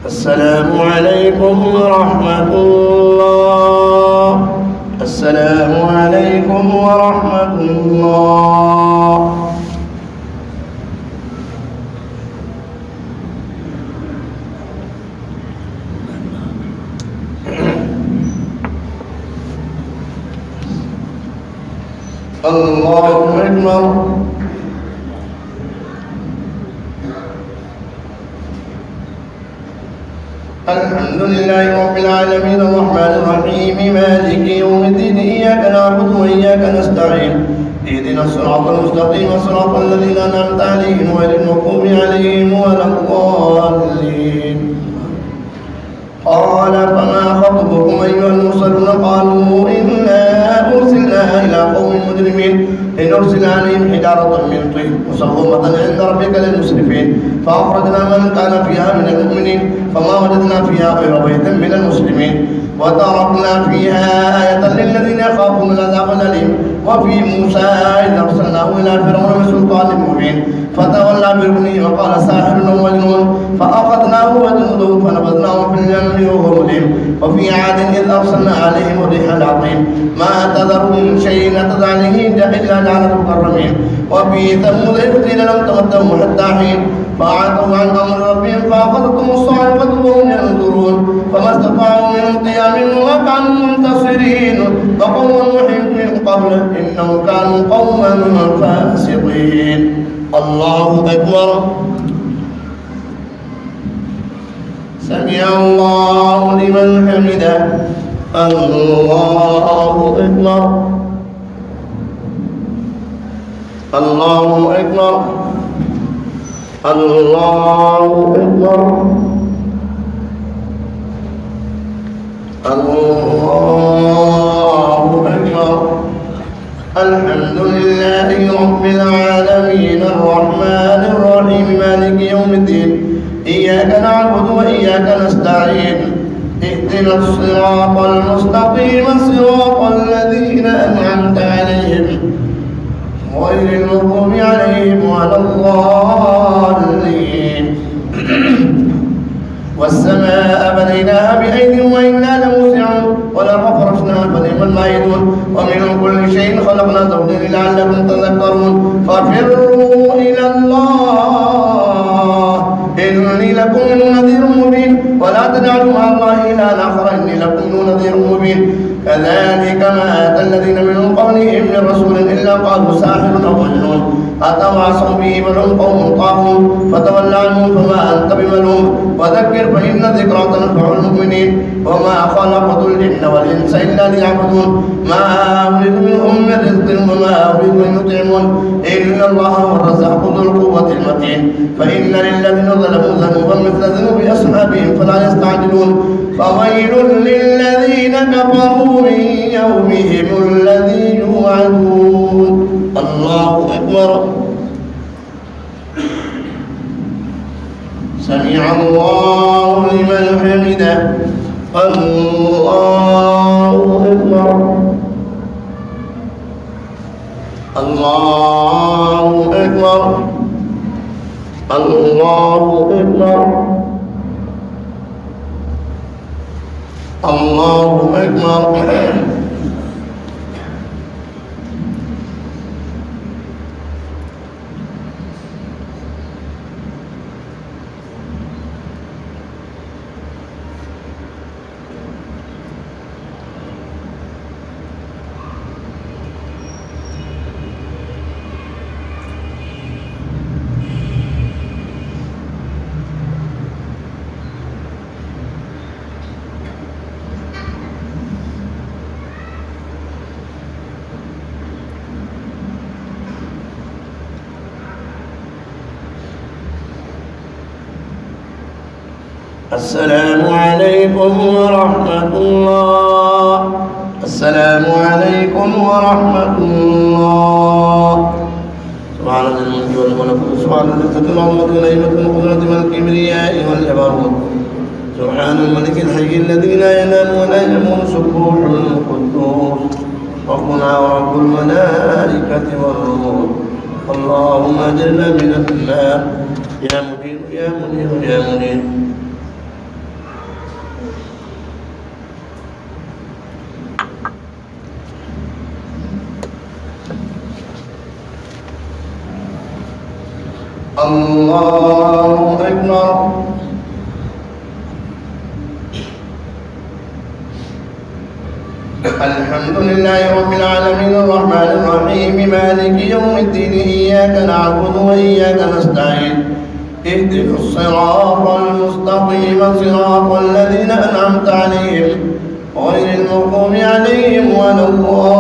السلام عليكم ورحمة الله السلام عليكم ورحمة الله الله أكبر الحمد لله رب العالمين الرحمن الرحيم مالك يوم الدين إياك نعبد وإياك نستعين اهدنا الصراط المستقيم صراط الذين أنعمت عليهم غير المغضوب عليهم ولا الضالين قال فما خطبكم أيها المرسلون قالوا إنا أرسلنا إلى قوم مجرمين لنرسل عليهم حجارة من طين مسومة عند ربك للمسرفين فأخرجنا من كان فيها من المؤمنين فما وجدنا فيها غير بيت من المسلمين وتركنا فيها آية للذين يخافون العذاب الأليم وفي موسى إذ أرسلناه إلى فرعون بسلطان مبين فتولى بركنه وقال ساحر أو مجنون فأخذناه وجنوده فنبذناهم في اليم وهو مليم وفي عاد إذ أرسلنا عليهم الريح العظيم ما تذر من شيء أتت عليه إلا جعلته كالرميم وفي ثمود إذ قيل لم تمسهم حتى حين فأعرضوا عن أمر ربهم فأخذتهم الصاعقة وهم ينظرون فما استطاعوا من قيام وما كانوا منتصرين وقوم نوح من قبل إنهم كانوا قوما فاسقين. الله أكبر. سمع الله لمن حمده. الله أكبر. الله أكبر. الله أكبر. الله أكبر. الحمد لله رب العالمين الرحمن الرحيم مالك يوم الدين إياك نعبد وإياك نستعين اهدنا الصراط المستقيم صراط الذين أنعمت عليهم غير المغضوب عليهم ولا الضالين. والسماء بنيناها بأيد وإنا لموسعون والأرض فرشناها فنعم الماهدون ومن كل شيء خلقنا زوجين لعلكم تذكرون ففروا إلى الله إني لكم نذير مبين ولا تجعلوا مع الله إلها آخر إني لكم نذير مبين كذلك ما أتى الذين من قبلهم من رسول إلا قالوا ساحر أو مجنون أتواصوا به بل هم قوم طاغون فتول عنهم فما أنت بملوم وذكر فإن الذكرى تنفع المؤمنين وما خلقت الجن والإنس إلا ليعبدون ما أريد منهم من رزق وما أريد أن يطعمون إن الله هو الرزاق ذو القوة المتين فإن للذين ظلموا ذنوبا مثل ذنوب أصحابهم فلا يستعجلون فويل للذين كفروا من يومهم الذي يوعدون. الله أكبر. سمع الله لمن حمده. الله أكبر. الله أكبر. الله أكبر. الله أكبر. السلام عليكم ورحمة الله. السلام عليكم ورحمة الله. سبحان ذي الملك والملكوت سبحان ذي العزة والعظمة والهيبة والقدرة والكبرياء والجبروت سبحان الملك الحي الذي لا ينام ولا يموت سبوح القدوس ربنا ورب الملائكة والروح. اللهم أجرنا من النار. يا مجير يا منير يا منير. الله أكبر. الحمد لله رب العالمين الرحمن الرحيم مالك يوم الدين إياك نعبد وإياك نستعين اهدنا الصراط المستقيم صراط الذين أنعمت عليهم غير المغضوب عليهم ولا الضالين.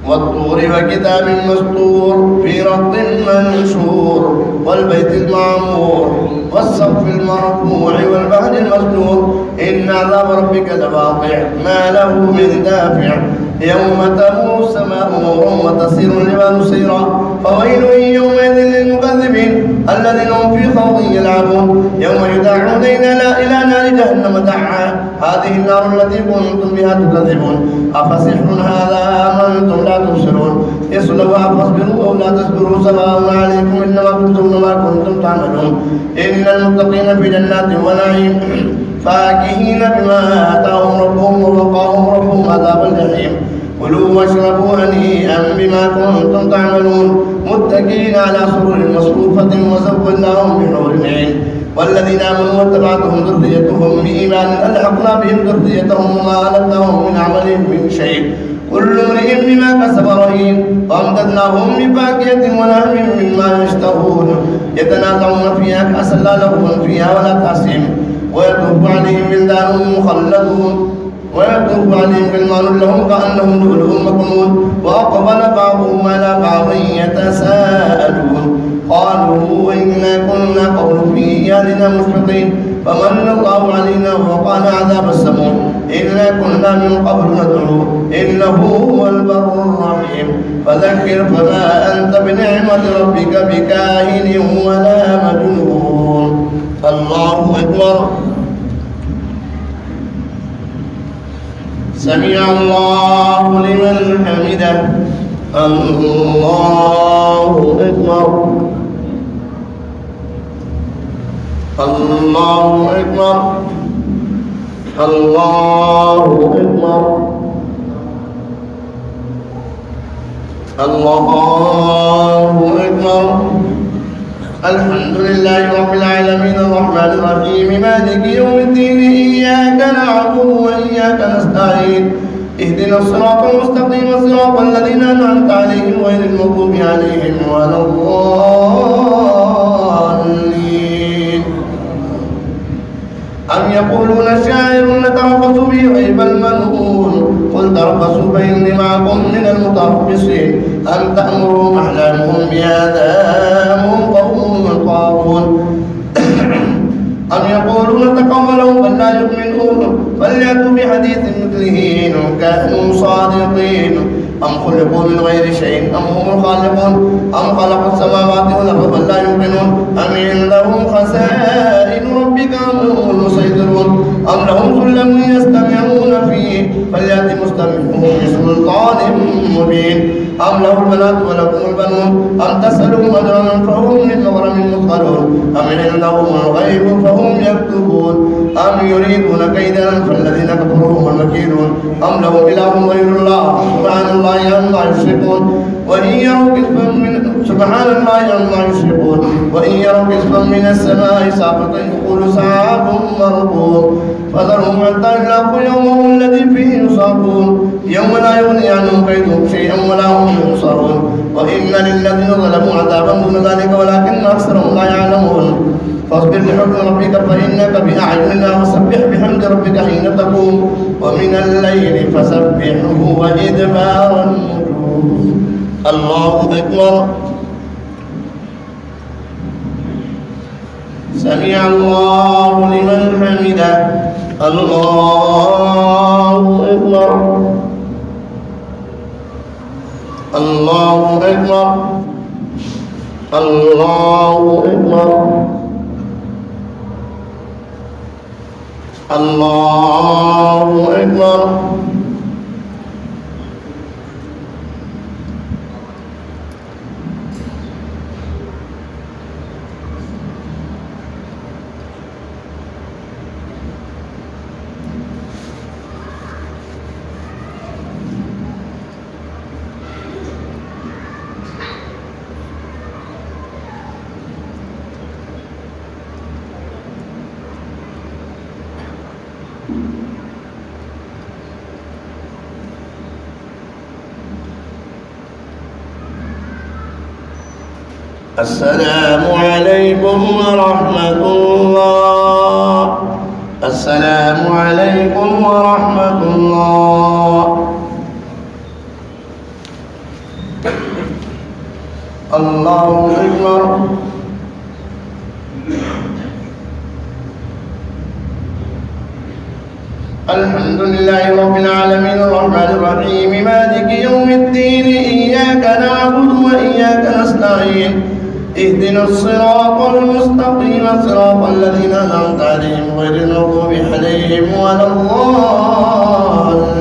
والطور وكتاب مسطور في رق منشور والبيت المعمور والسقف المرفوع والبحر المسجور إن عذاب ربك لواقع ما له من دافع يوم تمور السماء مورا وتسير الجبال سيرا فويل يومئذ للمكذبين الذين هم في خوض يلعبون يوم يدعون إلى نار جهنم دعا هذه النار التي كنتم بها تكذبون أفسحر هذا أم أنتم لا تبصرون اصلوها فاصبروا أو لا تصبروا سواء عليكم إنما تجزون ما كنتم تعملون إن المتقين في جنات ونعيم فاكهين بما آتاهم ربهم ووقاهم ربهم عذاب الجحيم كلوا واشربوا هنيئا بما كنتم تعملون متكئين على سرر مصفوفة وزوجناهم بحور عين والذين آمنوا واتبعتهم ذريتهم بإيمان ألحقنا بهم ذريتهم وما ألتهم من عملهم من شيء كل امرئ بما كسب رهين وأمددناهم بفاكهة ولحم مما يشتهون يتنازعون فيها كأسا لا لغو فيها ولا تأثيم ويطوف عليهم ولدان مخلدون ويطوف عليهم غلمان لهم كأنهم لؤلؤ مكنون وأقبل بعضهم على بعض يتساءلون قالوا إنا كنا قبل في أهلنا مشفقين فمن الله علينا ووقانا عذاب السموم إنا كنا من قبل ندعوه إنه هو البر الرحيم فذكر فما أنت بنعمة ربك بكاهن ولا مجنون الله أكبر سمع الله لمن حمده الله أكبر الله أكبر الله أكبر الله أكبر الحمد لله رب العالمين الرحمن الرحيم مالك يوم الدين إياك نعبد وإياك نستعين اهدنا الصراط المستقيم صراط الذين أنعمت عليهم غير المغضوب عليهم ولا الضالين أم يقولون شاعر نتربص به ريب المنون قل تربصوا فإني معكم من المتربصين أم تأمرهم أحلامهم بهذا هم قوم طاغون أم يقولون تقوله بل لا يؤمنون فليأتوا بحديث مثله إن كانوا صادقين أم خلقوا من غير شيء أم هم الخالقون أم خلقوا السماوات والأرض بل لا يوقنون أم عندهم خزائن ربك أم هم المسيطرون أم لهم سلم يستمعون فيه فليأت مستمعهم بسلطان مبين أم له البنات ولكم البنون أم تسألهم أجرا فهم من مغرم مثقلون أم عندهم الغيب فهم يكتبون أم يريدون كيدا فالذين كفروا هم المكيدون أم لهم إله غير الله سبحان الله عما يشركون وإن يروا كسفا من سبحان الله عما يشركون وإن يروا كسفا من السماء ساقطا يقول سحاب مركوب فذرهم حتى يلاقوا يومهم الذي فيه يصابون يوم لا يغني عنهم كيدهم شيئا ولا هم ينصرون وإن للذين ظلموا عذابا دون ذلك ولكن أكثرهم لا يعلمون فاصبر لحكم ربك فإنك بأعيننا وسبح بحمد ربك حين تقوم ومن الليل فسبحه وإدبار النجوم الله أكبر سمع الله لمن حمده الله أكبر الله أكبر الله أكبر الله أكبر السلام عليكم ورحمة الله السلام عليكم ورحمة الله الله أكبر الحمد لله رب العالمين الرحمن الرحيم مالك يوم الدين إياك نعبد وإياك نستعين اهدنا الصراط المستقيم صراط الذين أنعمت عليهم غير المغضوب عليهم ولا الضالين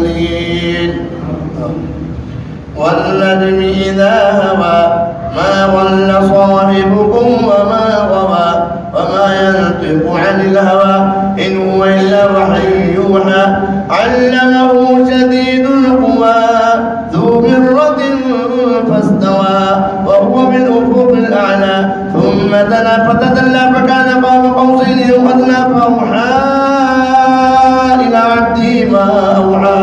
والنجم إذا هوى ما ضل صاحبكم وما غوى وما ينطق عن الهوى إن هو إلا وحي يوحى علمه شديد القوى ذو مرة فاستوى وهو بالأفق الأعلى ثم دنا فتدلى فكان قاب قوسين أو أدنى فأوحى إلى عبده ما أوحى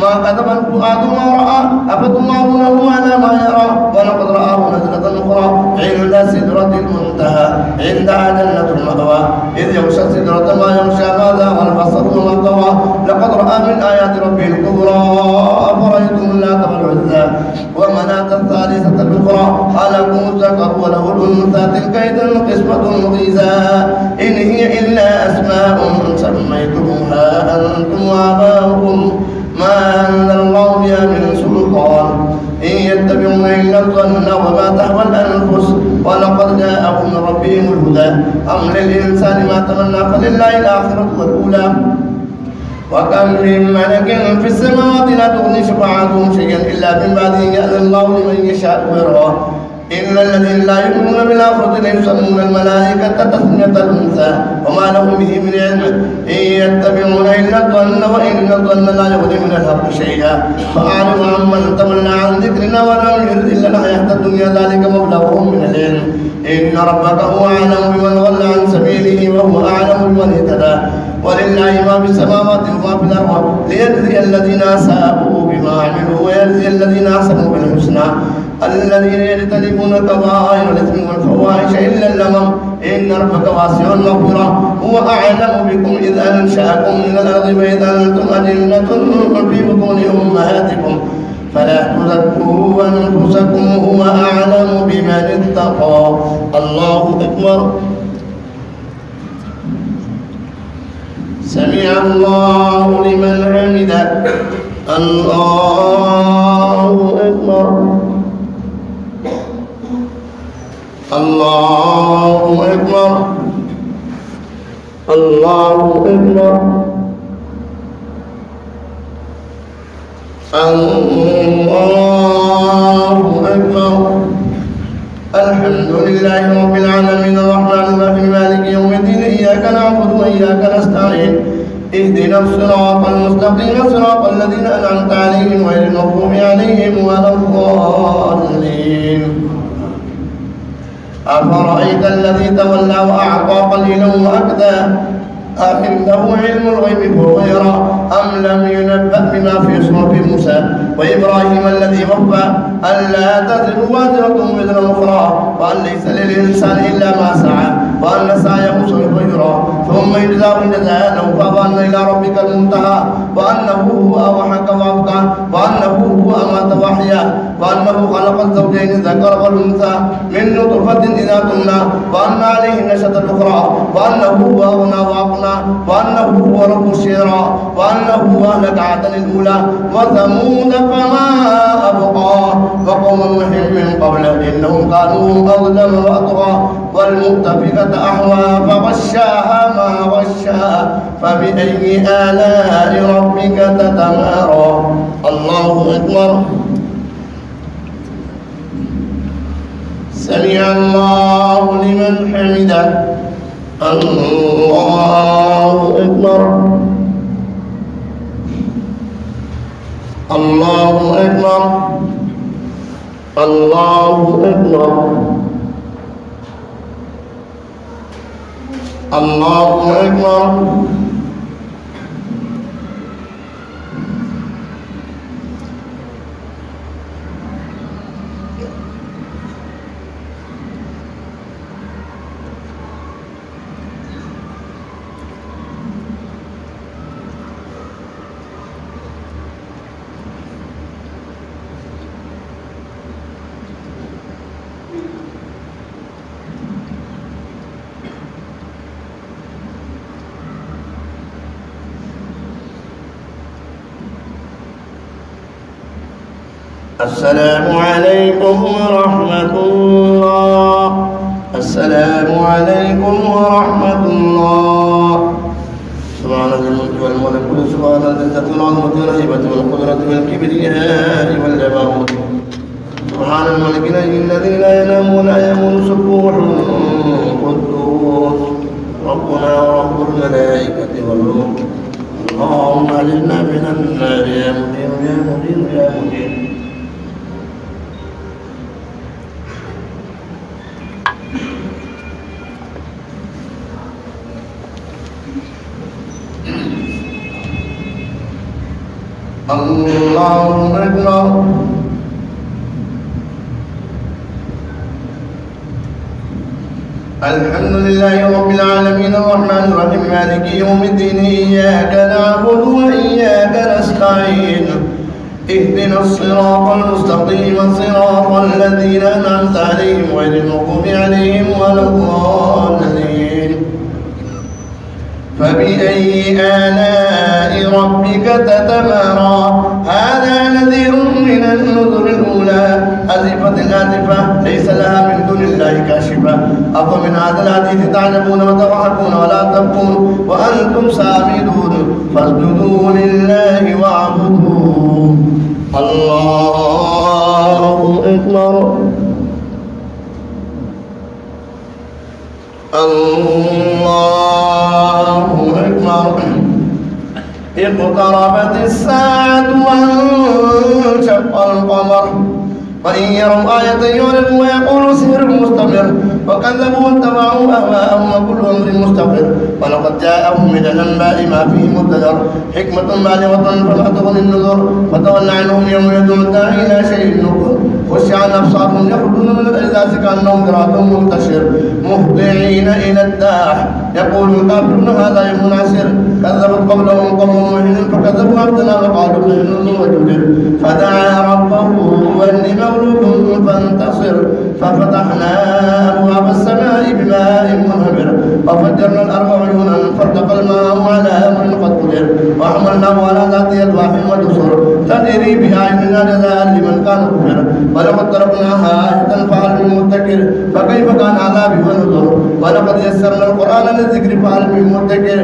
ما كذب الفؤاد ما رأى أفتمارونه على ما يرى ولقد رآه نزلة أخرى عند سدرة المنتهى عندها جنة المأوى إذ يغشى السدرة ما يغشى ما زاغ البصر وما طغى لقد رأى من آيات ربه الكبرى أفرأيتم اللات والعزى ومناة الثالثة الأخرى ألكم الذكر وله الأنثى تلك إذا قسمة ضيزى إن هي إلا أسماء سميتموها أنتم وآباؤكم ما أنزل الله بها من سلطان إن يتبعون إلا الظن وما تهوى الأنفس ولقد جاءهم من ربهم الهدى أم للإنسان ما تمنى فلله الآخرة والأولى وكم من ملك في السماوات لا تغني شفاعتهم شيئا إلا من بعد أن يأذن الله لمن يشاء ويرضى إلا الذين لا يؤمنون بالآخرة ليسمون الملائكة تسمية الأنثى وما لهم به من علم إن يتبعون إلا الظن وإن الظن لا يغني من الحق شيئا فأعرض عمن تولى عن ذكرنا ولم يرد إلا الحياة الدنيا ذلك مبلغهم من العلم إن ربك هو أعلم بمن ضل عن سبيله وهو أعلم بمن اهتدى ولله ما في السماوات وما في الأرض ليجزي الذين أساءوا بما عملوا ويجزي الذين أحسنوا بالحسنى الذين يجتنبون كبائر الإثم والفواحش إلا اللمم إن ربك واسع المغفرة هو أعلم بكم إذ أنشأكم من الأرض وإذا أنتم أجنة في بطون أمهاتكم فلا تزكوا أنفسكم هو أعلم بمن اتقى الله أكبر سمع الله لمن حمده الله أكبر الله أكبر الله أكبر الله أكبر الحمد لله رب العالمين الرحمن الرحيم مالك يوم الدين إياك نعبد وإياك نستعين اهدنا الصراط المستقيم صراط الذين أنعمت عليهم غير المغضوب عليهم ولا الضالين أفرأيت الذي تولى وأعطى قليلا وأكدى أعنده علم الغيب فهو يرى أم لم ينبأ بما في صحف موسى وإبراهيم الذي وفى ألا تزر وازرة وزر أخرى وأن ليس للإنسان إلا ما سعى وأن سعيه سوف يرى ثم يجزاه الجزاء الأوفى وأن إلى ربك المنتهى وأنه هو أضحك وأبكى وأنه هو أمات وأحيا وأنه خلق الزوجين الذكر والأنثى من نطفة إذا تمنى وأن عليه النشأة الأخرى وأنه هو أغنى وأقنى وأنه هو رب الشعرى وأنه أهلك عادا الأولى وثمود فما أبقى وقوم نوح من قبل إنهم كانوا أظلم وأطغى والمؤتفكة أحوى فغشاها ما غشاها فبأي آلاء ربك تتمارى الله أكبر سمع الله لمن حمده الله أكبر الله أكبر الله أكبر الله أكبر السلام عليكم ورحمة الله. السلام عليكم ورحمة الله. سبحان ذي الملك والملك سبحان ذي العزة والعظمة والهيبة والقدرة والكبرياء والجبروت. سبحان الملك الذي لا ينام ولا يموت سبوح قدوس ربنا ورب الملائكة والروح. اللهم اجرنا من النار يا مجير يا مجير يا مجير. الله أكبر. الحمد لله رب العالمين الرحمن الرحيم مالك يوم الدين إياك نعبد وإياك نستعين اهدنا الصراط المستقيم صراط الذين أنعمت عليهم غير المغضوب عليهم ولا الضالين. فبأي آلاء ربك تتمارى. هذا نذير من النذر الأولى أزفت الآزفة ليس لها من دون الله كاشفة. أفمن هذا الحديث تعجبون وتضحكون ولا تبكون وأنتم سامدون فاسجدوا لله واعبدوا. الله أكبر. الله أكبر. اقتربت الساعة وانشق القمر وإن يروا آية يعرضوا ويقولوا سحر مستمر وكذبوا واتبعوا أهواءهم وكل أمر مستقر ولقد جاءهم من الأنباء ما فيه مزدجر حكمة بالغة فما تغني النذر فتول عنهم يوم يدعو الداعي إلى شيء نكر خش عن أبصارهم يخرجون من الأجداث كأنهم ذرات منتشر مهطعين إلى الداع يقول الكافرون هذا يوم عسير كذبت قبلهم قوم نوح فكذبوا عبدنا وقالوا مجنون وجدر فدعا ربه أني مغلوب فانتصر ففتحنا أبواب السماء بماء منهمر وفجرنا الأرض عيونا فالتقى الماء على أمر قد قدر وحملناه على ذات ألواح ودسر تجري بأعيننا جزاء لمن كان كفر ولقد تركناها آية فهل من مدكر فكيف كان عذابي ونذر ولقد يسرنا القرآن للذكر فهل من مدكر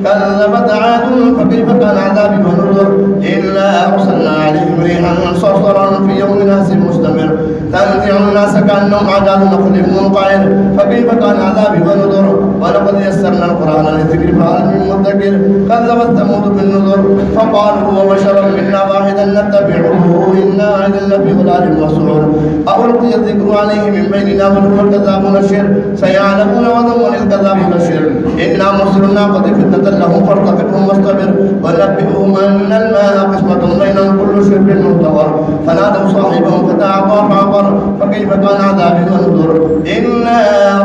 كذبت عاد فكيف كان عذابي ونذر إنا أرسلنا عليهم ريحا صرصرا في يوم ناس مستمر تنزع الناس كأنهم أعجاز نخل منقعر فكيف كان عذابي ونذر ولقد يسرنا القرآن للذكر فهل من مدكر كذبت ثمود بالنذر فقالوا هو بشر منا واحدا نتبعه إنا إذا لفي ضلال مسعور ألقي الذكر عليه من بيننا بل هو الكذاب نشر سيعلمون وذم الكذاب نشر إنا مرسل الناقة فتنة لهم فارتقبهم واصطبر ونبئهم أن الماء قسمة بينهم كل شرب محتضر فنادوا صاحبهم فتعاطى فعقر فكيف كان عذابي ونذر إنا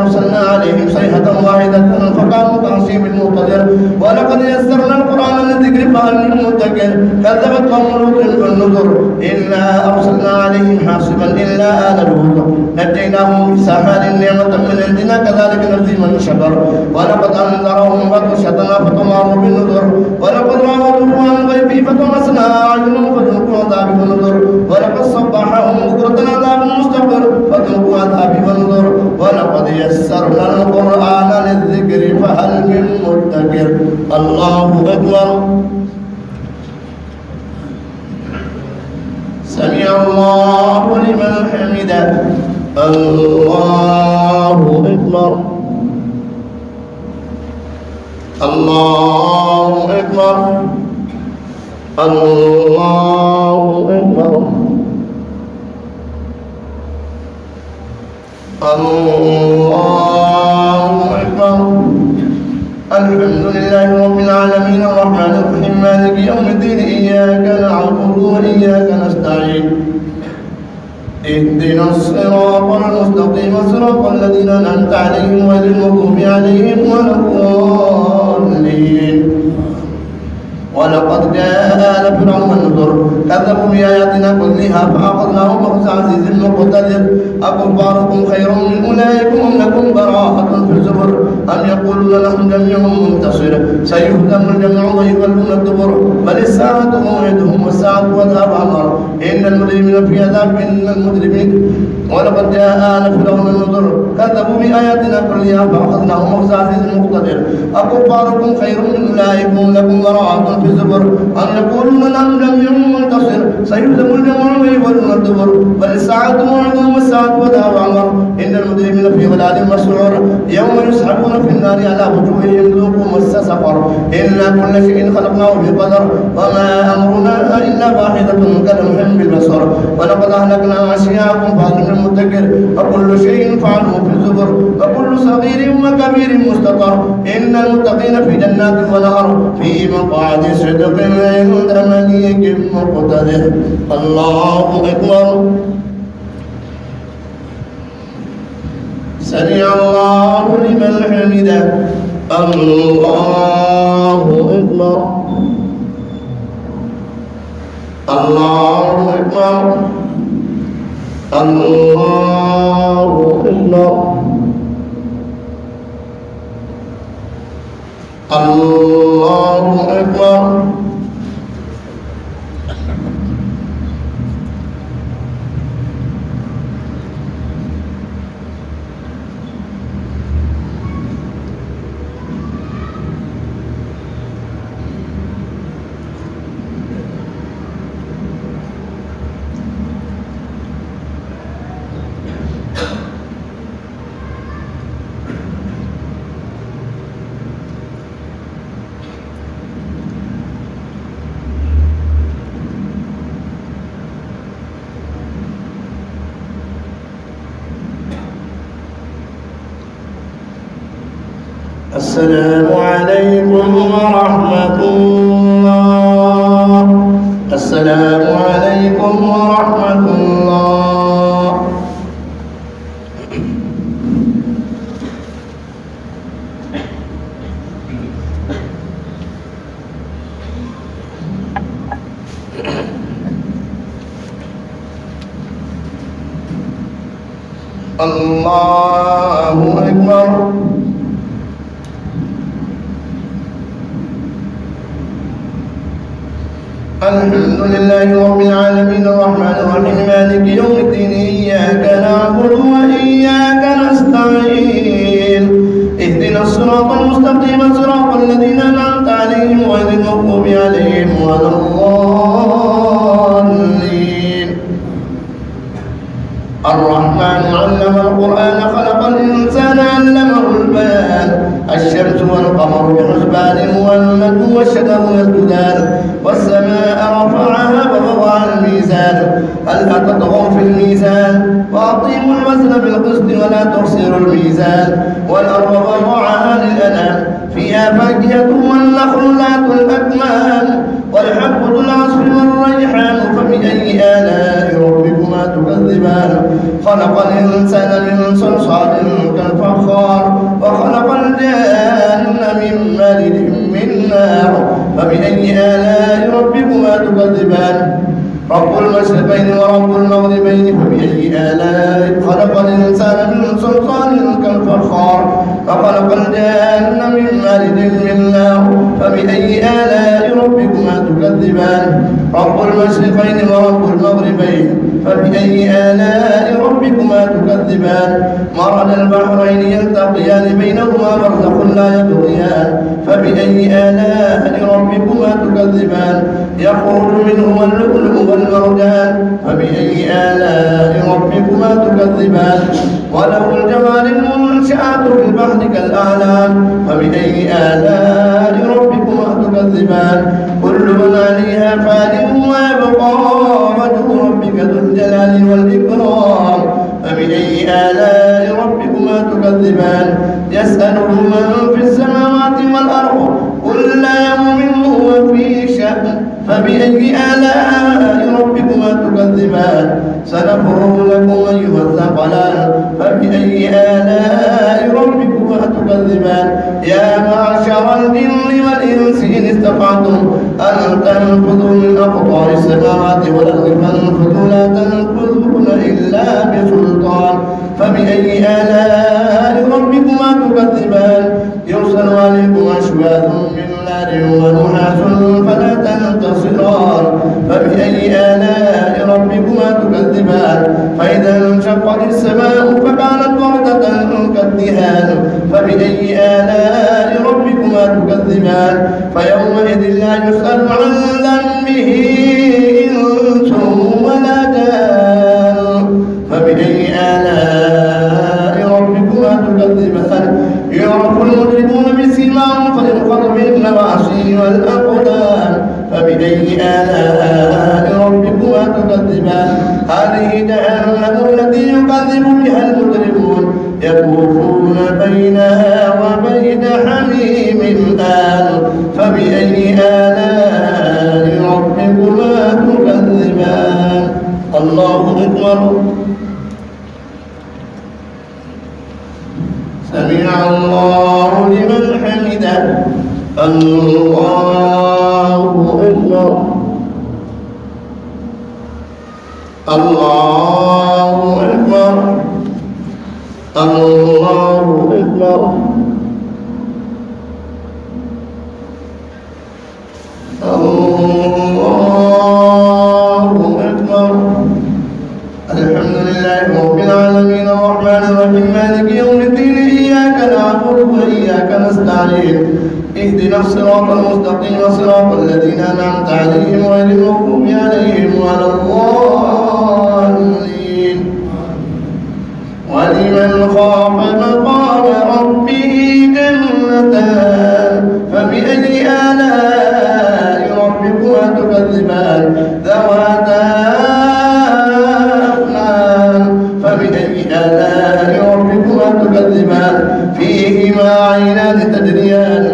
أرسلنا عليهم صيحة واحدة فكانوا كعصيب المقتدر ولقد يسرنا القرآن للذكر فهل من مدكر كذبت قوم لوط بالنذر إنا أرسلنا عليهم حاصبا إلا آل لوط نجيناهم بسحر نعمة من عندنا كذلك نجزي من شكر ولقد أنذرهم بطشتنا فتماروا بالنذر ولقد راودوه عن غيبه فطمسنا أعينهم فذوقوا عذابي ونذر ولقد صبحهم بكرة عذاب مستقر فذوقوا عذابي ونذر ولقد يسرنا القرآن للذكر فهل من مدكر. الله أكبر. سمع الله لمن حمده. الله أكبر. الله أكبر. الله أكبر. الله أكبر. الحمد لله رب العالمين الرحمن الرحيم مالك يوم الدين إياك نعبد وإياك نستعين اهدنا الصراط المستقيم صراط الذين أنعمت عليهم غير المغضوب عليهم ولا الضالين ولقد جاء آل فرعون النذر كذبوا بآياتنا كلها فأخذناهم أخذ عزيز مقتدر أكفاركم خير من أولئكم أم لكم براءة في الزبر أم يقولون نحن جميع منتصر سيهزم الجمع ويولون الدبر بل الساعة موعدهم والساعة أدهى أمر إن المجرمين في عذاب إن المجرمين ولقد جاء آل فرعون النذر كذبوا بآياتنا كلها فأخذناهم أخذ عزيز مقتدر أكفاركم خير من أولئكم لكم براءة في الزبر أم يقولون نحن جميع منتصر سيهزم الجمع ويولون الدبر بل الساعة موعدهم والساعة أدهى أمر إن المجرمين في ضلال مسعور يوم يسحبون في النار على وجوههم ذوقوا مس سقر إنا كل شيء خلقناه بقدر وما أمرنا إلا واحدة كلمح بالبصر ولقد أهلكنا أشياءكم فهل من مدكر وكل شيء فعلوه في الزبر وكل صغير وكبير مستطر إن المتقين في جنات ونهر في مقعد صدق عند مليك مقتدر الله أكبر سمع الله لمن حمده الله أكبر الله أكبر الله أكبر الله أكبر السلام عليكم ورحمة الله السلام عليكم ورحمة الله الله أكبر الحمد لله رب العالمين الرحمن الرحيم مالك يوم الدين إياك نعبد وإياك نستعين اهدنا الصراط المستقيم صراط الذين أنعمت عليهم غير المغضوب عليهم ولا الضالين الرحمن علم القرآن خلق الإنسان علمه البيان الشمس والقمر بحسبان والنجم والشجر يسجدان والسماء رفعها ووضع الميزان ألا تطغوا في الميزان وأقيموا الوزن بالقسط ولا تخسروا الميزان والأرض وضعها للأنام فيها فاكهة والنخل ذات الأكمام والحب ذو العصف والريحان فبأي آلاء ربكما تكذبان خلق الإنسان من صلصال كالفخار وخلق الجان من مارج من نار فبأي آلاء ربكما تكذبان رب المشرقين ورب المغربين فبأي آلاء خلق الإنسان من صلصال كالفخار وخلق الجان من مارج من نار فبأي آلاء ربكما تكذبان رب المشرقين ورب المغربين فبأي آلاء ربكما تكذبان مرج البحرين يلتقيان بينهما برزخ لا يبغيان فبأي آلاء ربكما تكذبان يخرج منهما اللؤلؤ والمرجان فبأي آلاء ربكما تكذبان وله الجوار المنشآت في البحر كالأعلام فبأي آلاء ربكما تكذبان كل من عليها فان ويبقى وجه ربك ذو الجلال والإكرام فبأي آلاء ربكما تكذبان يسأله من في السماوات والأرض كل يوم هو في شأن فبأي آلاء ربكما تكذبان سنفرغ لكم أيها الثقلان فبأي آلاء ربكما تكذبان تكذبان يا معشر الجن والإنس إن استطعتم أن تنفذوا من أقطار السماوات والأرض فانفذوا لا تنفذون إلا بسلطان فبأي آلاء ربكما تكذبان يرسل عليكم أشواذ من نار ونحاس فلا تنتصران فبأي آلاء ربكما تكذبان فإذا انشقت السماء فكانت وردة كالدهان فبأي آلاء ربكما تكذبان فيومئذ لا يسأل عن ذنبه إنس ولا جان فبأي آلاء ربكما تكذبان يعرف المجرمون بسيماهم فيؤخذ بالنواصي والأقدام فبأي آلاء ربكما تكذبان هذه جهنم التي يكذب بها المجرمون يطوفون بينها وبين حميم آن فبأي آلاء ربكما تكذبان الله أكبر سمع الله لمن حمده الله أكبر الله أكبر الله أكبر الله أكبر الحمد لله رب العالمين الرحمن الرحيم مالك يوم الدين إياك نعبد وإياك نستعين اهدنا الصراط المستقيم صراط الذين أنعمت عليهم غير المغضوب عليهم ولا الضالين ولمن خاف مقام ربه جنتان فبأي آلاء ربكما تكذبان ذواتا أفنان فبأي آلاء ربكما تكذبان فيهما عينان تجريان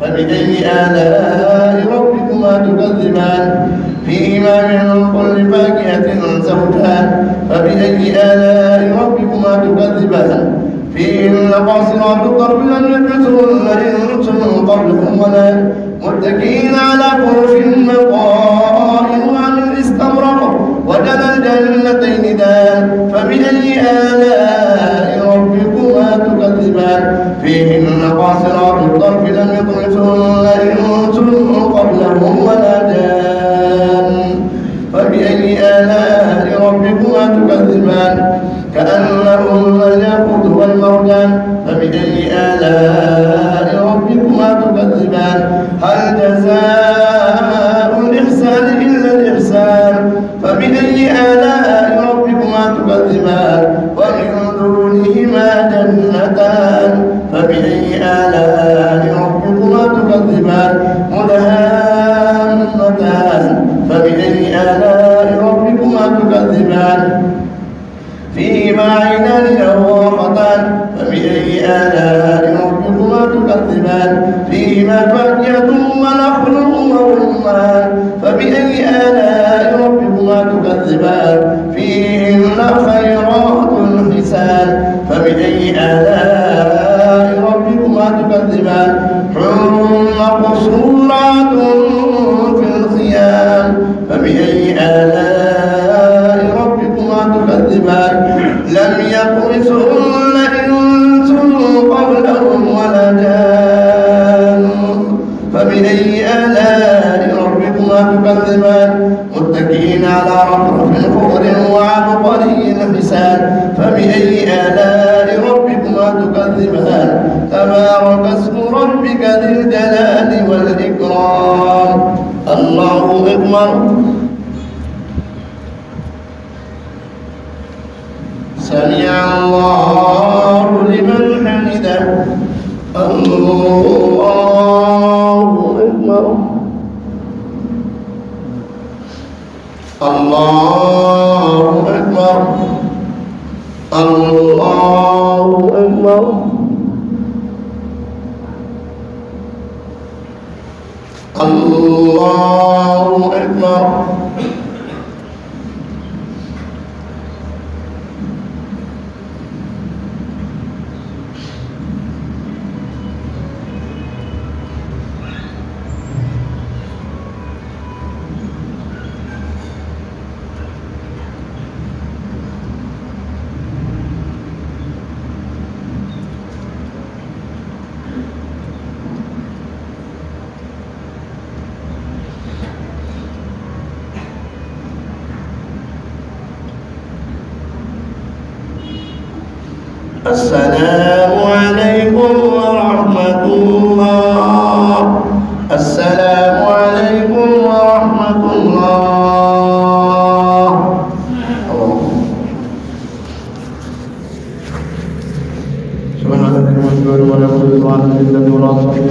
فبأي آلاء ربكما تكذبان فيهما من كل فاكهة زوجان فبأي آلاء ربكما تكذبان فيهن قاصرات الطرف لم يطمثهن إنس قبلهم ولا متكئين على فرش مقائم عن الاستبرق وجنى الجنتين دان فبأي آلاء ربكما تكذبان فيهن قاصرات الطرف لم يطمثهن إنس قبلهم ولا جان فبأي آلاء ربكما تكذبان كأنهن الياقوت والمرجان فبأي آلاء ربكما تكذبان هل جزاء الإحسان إلا الإحسان فبأي آلاء ربكما تكذبان ومن دونهما جنتان فبأي آلاء ربكما تكذبان مدهامتان فبأي آلاء ربكما تكذبان فيهما عينان نضاختان فبأي آلاء ربكما تكذبان فيهما فاكهة ونخل ورمان فبأي آلاء ربكما تكذبان فيهن خيرات حسان فبأي آلاء ربكما تكذبان حور مقصورات في الخيام فبأي آلاء ربكما تكذبان لم يطمثهن إنس قبلهم ولا جان فبأي آلاء ربكما تكذبان متكئين على رفرف خضر وعبقري حسان فبأي آلاء ربكما تكذبان تبارك اسم ربك ذي الجلال والإكرام الله أكبر سمع الله لمن حمده الله أكبر الله أكبر الله أكبر الله أكبر السلام عليكم ورحمة الله. السلام عليكم ورحمة الله. سبحان الذي يمجد ولا يقول سبحان الذي ولا صحيح